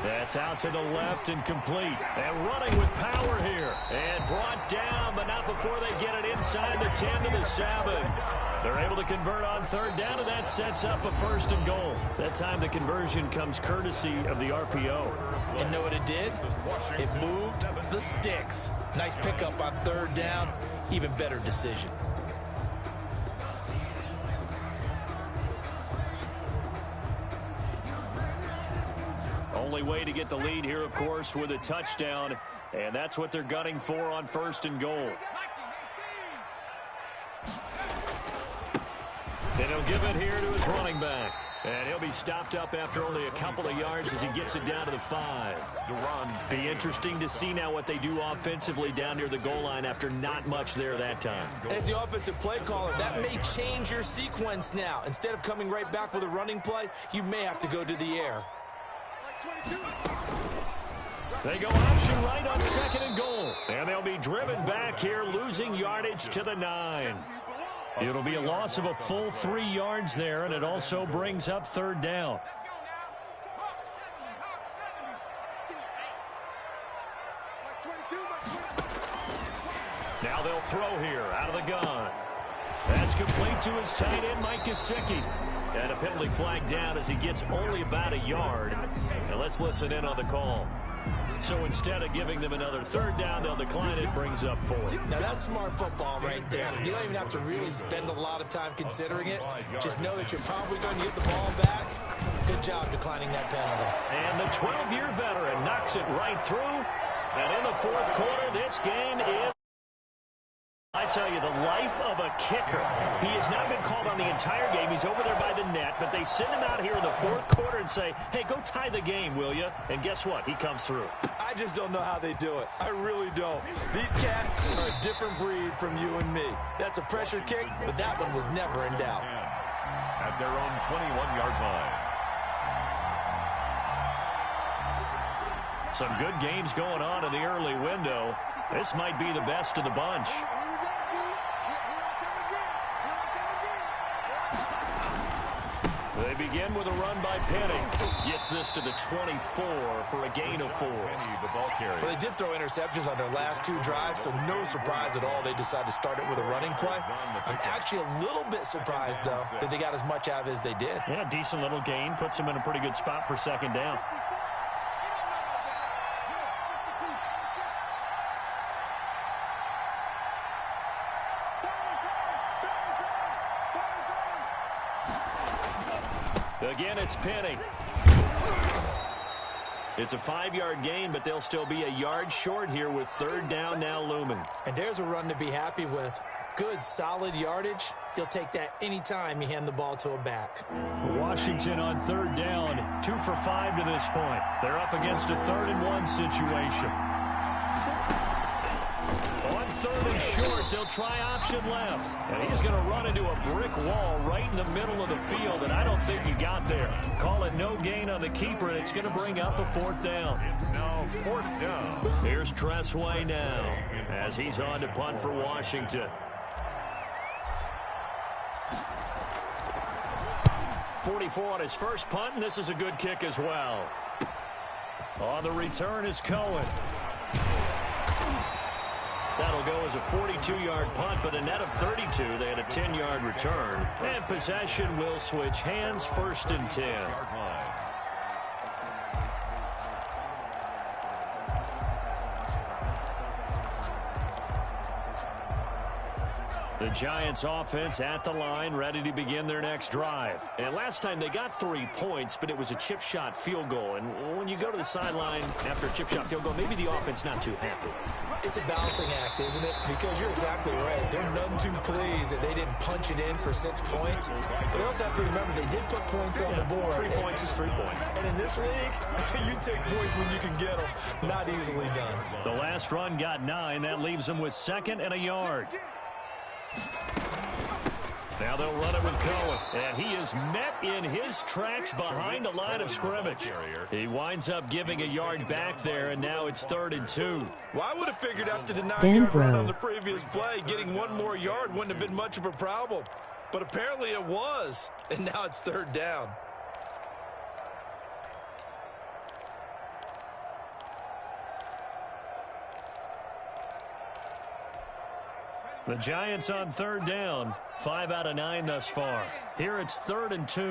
That's out to the left and complete. And running with power here. And brought down, but not before they get it inside the 10 to the 7. They're able to convert on third down, and that sets up a first and goal. That time the conversion comes courtesy of the RPO.
And know what it did? It moved the sticks. Nice pickup on third down. Even better decision.
Only way to get the lead here, of course, with a touchdown. And that's what they're gunning for on first and goal. And he'll give it here to his running back. And he'll be stopped up after only a couple of yards as he gets it down to the 5. Be interesting to see now what they do offensively down near the goal line after not much there that time.
As the offensive play caller, that may change your sequence now. Instead of coming right back with a running play, you may have to go to the air.
They go option right on second and goal. And they'll be driven back here, losing yardage to the 9. It'll be a loss of a full 3 yards there, and it also brings up third down. Now they'll throw here out of the gun. That's complete to his tight end, Mike Gesicki. And a penalty flag down as he gets only about a yard. And let's listen in on the call. So instead of giving them another third down, they'll decline it, brings up 4.
Now that's smart football right there. You don't even have to really spend a lot of time considering it. Just know that you're probably going to get the ball back. Good job declining that penalty.
And the 12-year veteran knocks it right through. And in the fourth quarter, this game is, I tell you, the life of a kicker. He has not been called on the entire game. He's over there by the net, but they send him out here in the fourth quarter and say, hey, go tie the game, will you? And guess what? He comes through.
I just don't know how they do it. I really don't. These cats are a different breed from you and me. That's a pressure kick, but that one was never in doubt.
At their own 21-yard line.
Some good games going on in the early window. This might be the best of the bunch. They begin with a run by Penny. Gets this to the 24 for a gain of 4.
Well, they did throw interceptions on their last 2 drives, so no surprise at all they decided to start it with a running play. I'm actually a little bit surprised, though, that they got as much out of it as they did.
Yeah, decent little gain. Puts them in a pretty good spot for second down. Again, it's Penny. It's a 5-yard gain, but they'll still be a yard short here with third down now looming.
And there's a run to be happy with. Good, solid yardage. You'll take that anytime you hand the ball to a back.
Washington on third down, 2 for 5 to this point. They're up against a 3rd and 1 situation. On 3rd and short, they'll try option left. And he's going to run into a brick wall right in the middle of the field, and I don't think he got there. Call it no gain on the keeper, and it's going to bring up a 4th down.
It's now 4th down.
Here's Tressway now as he's on to punt for Washington. 44 on his first punt, and this is a good kick as well. On the return is Cohen. That'll go as a 42-yard punt, but a net of 32. They had a 10-yard return. And possession will switch hands, 1st and 10. The Giants offense at the line, ready to begin their next drive. And last time they got 3 points, but it was a chip shot field goal. And when you go to the sideline after a chip shot field goal, maybe the offense not too happy.
It's a balancing act, isn't it? Because you're exactly right. They're none too pleased that they didn't punch it in for 6 points. But you also have to remember they did put points on the board.
3 points is 3 points.
And in this league, you take points when you can get them. Not easily done.
The last run got 9. That leaves them with 2nd and a yard. Now they'll run it with Cohen, and he is met in his tracks behind the line of scrimmage. He winds up giving a yard back there, and now it's 3rd and 2.
Well, I would have figured after the 9-yard run on the previous play, getting 1 more yard wouldn't have been much of a problem. But apparently it was, and now it's 3rd down.
The Giants on 3rd down, 5 out of 9 thus far. Here it's 3rd and 2.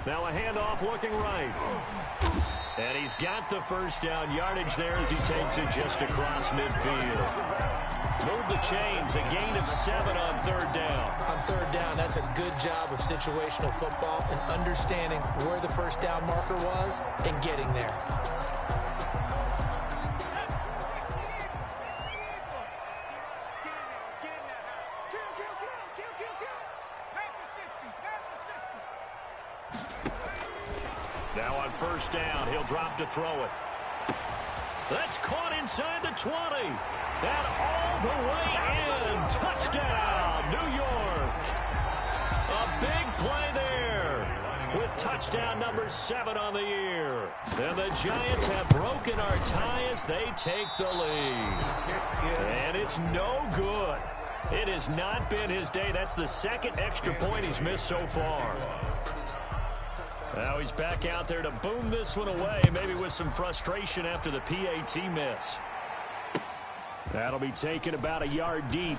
Now a handoff looking right. And he's got the first down yardage there as he takes it just across midfield. Move the chains, a gain of 7 on 3rd down.
On 3rd down, that's a good job of situational football and understanding where the first down marker was and getting there.
Now on 1st down, he'll drop to throw it. That's caught inside the 20. And all the way in. Touchdown, New York. A big play there with touchdown number 7 on the year. And the Giants have broken our tie as they take the lead. And it's no good. It has not been his day. That's the 2nd extra point he's missed so far. Now he's back out there to boom this one away, maybe with some frustration after the PAT miss. That'll be taken about a yard deep.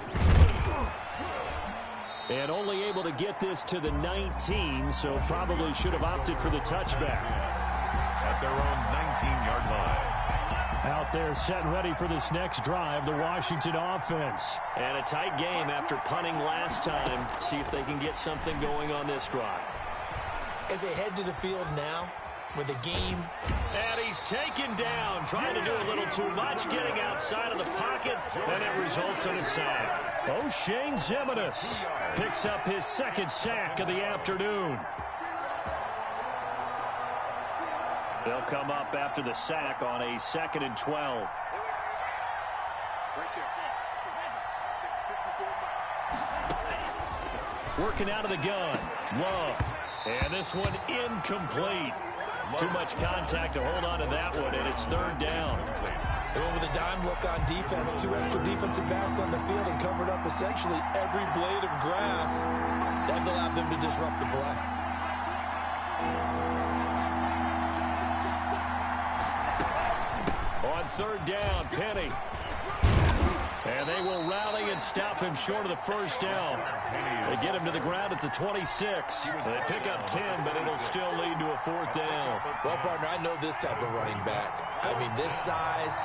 And only able to get this to the 19, so probably should have opted for the touchback.
At their own 19-yard line.
Out there set and ready for this next drive, the Washington offense. And a tight game after punting last time. See if they can get something going on this drive.
As they head to the field now, with the game.
And he's taken down, trying to do a little too much, getting outside of the pocket, and it results in a sack. O'Shane Ximines picks up his 2nd sack of the afternoon. They'll come up after the sack on a 2nd and 12. Working out of the gun, Love. And this one incomplete. Too much contact to hold on to that one, and it's 3rd down.
They went with a dime look on defense. 2 extra defensive backs on the field and covered up essentially every blade of grass. That allowed them to disrupt the play.
On 3rd down, Penny. And they will rally and stop him short of the first down. They get him to the ground at the 26. They pick up 10, but it'll still lead to a 4th down.
Well, partner, I know this type of running back. I mean, this size,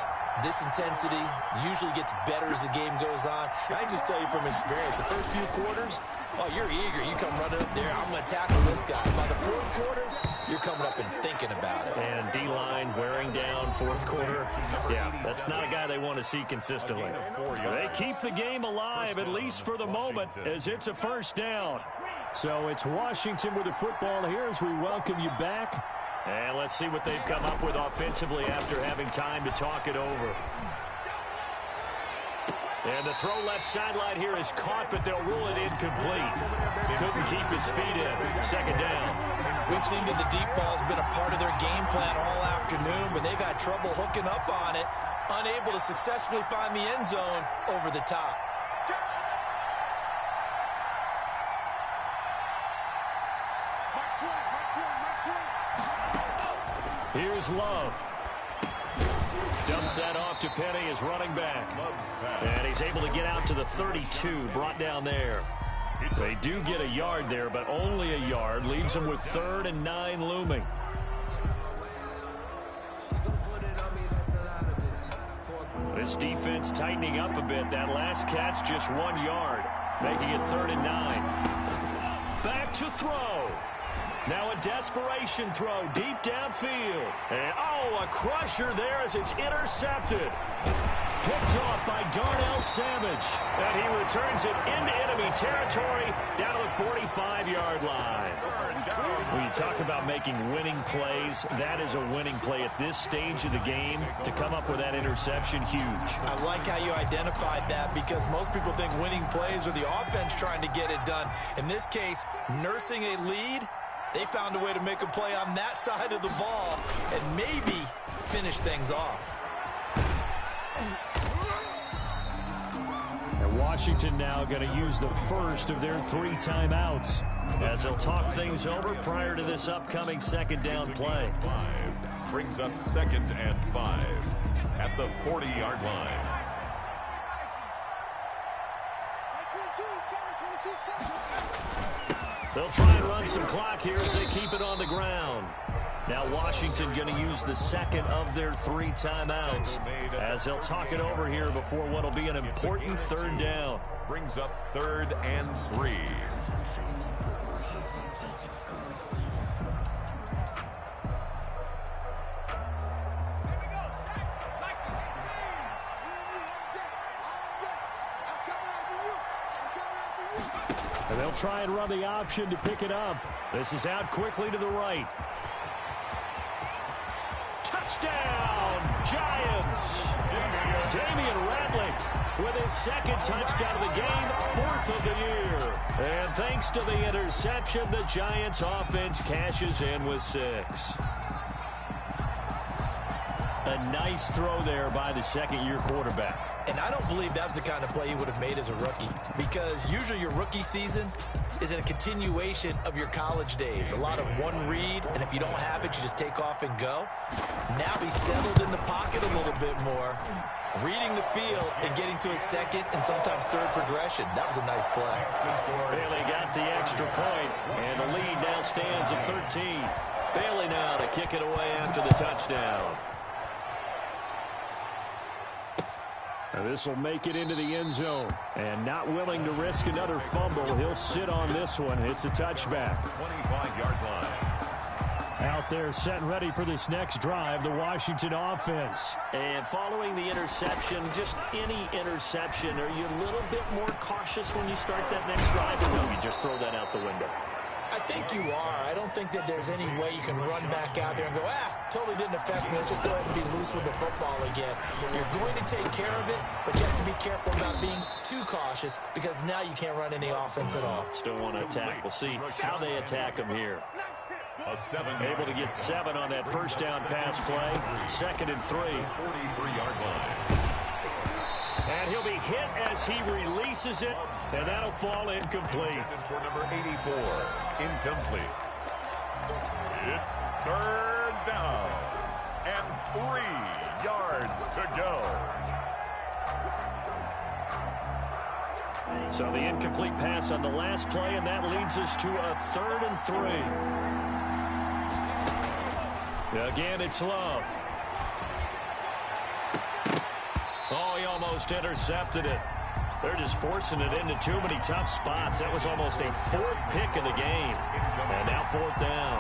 this intensity usually gets better as the game goes on. And I can just tell you from experience, the first few quarters, oh, you're eager. You come running up there, I'm going to tackle this guy. By the 4th quarter, you're coming up and thinking about it.
And D-line wearing down 4th quarter. Yeah, that's not a guy they want to see consistently. They keep the game alive, at least for the moment, as it's a 1st down. So it's Washington with the football here as we welcome you back. And let's see what they've come up with offensively after having time to talk it over. And the throw left sideline here is caught, but they'll rule it incomplete. Couldn't keep his feet in. 2nd down.
We've seen that the deep ball's been a part of their game plan all afternoon, but they've had trouble hooking up on it, unable to successfully find the end zone over the top.
Here's Love. Dumps that off to Penny as running back. And he's able to get out to the 32, brought down there. They do get a yard there, but only a yard. Leaves them with 3rd and 9 looming. This defense tightening up a bit. That last catch just 1 yard, making it 3rd and 9. Back to throw. Now a desperation throw deep downfield. And, a crusher there as it's intercepted. Picked off by Darnell Savage. And he returns it into enemy territory down to the 45-yard line. When you talk about making winning plays, that is a winning play at this stage of the game. To come up with that interception, huge.
I like how you identified that because most people think winning plays are the offense trying to get it done. In this case, nursing a lead, they found a way to make a play on that side of the ball and maybe finish things off.
And Washington now going to use the first of their 3 timeouts as they'll talk things over prior to this upcoming 2nd down play.
Brings up 2nd and 5 at the 40-yard line.
They'll try and run some clock here as they keep it on the ground. Now Washington going to use the 2nd of their 3 timeouts as they'll talk it over here before what will be an important 3rd down.
Brings up 3rd and 3.
And they'll try and run the option to pick it up. This is out quickly to the right. Touchdown, Giants! Damian Radley with his 2nd touchdown of the game, 4th of the year. And thanks to the interception, the Giants offense cashes in with 6. A nice throw there by the 2nd-year quarterback.
And I don't believe that was the kind of play he would have made as a rookie because usually your rookie season is a continuation of your college days. A lot of one read, and if you don't have it, you just take off and go. Now he's settled in the pocket a little bit more, reading the field and getting to his 2nd and sometimes 3rd progression. That was a nice play.
Bailey got the extra point, and the lead now stands at 13. Bailey now to kick it away after the touchdown. And this will make it into the end zone. And not willing to risk another fumble, he'll sit on this one. It's a touchback.
25-yard line.
Out there set and ready for this next drive, the Washington offense. And following the interception, just any interception, are you a little bit more cautious when you start that next drive? Or no, you just throw that out the window?
I think you are. I don't think that there's any way you can run back out there and go, totally didn't affect me. Let's just go ahead and be loose with the football again. You're going to take care of it, but you have to be careful about being too cautious because now you can't run any offense at all.
Still want to attack. We'll see how they attack him here. Able to get 7 on that 1st down pass play. 2nd and 3.
43-yard line.
And he'll be hit as he releases it, and that'll fall incomplete.
For number 84, incomplete. It's 3rd down and 3 yards to go.
So the incomplete pass on the last play, and that leads us to a 3rd and 3. Again, it's Love. Oh, he almost intercepted it. They're just forcing it into too many tough spots. That was almost a 4th pick of the game. And now 4th down.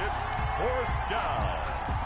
It's 4th down.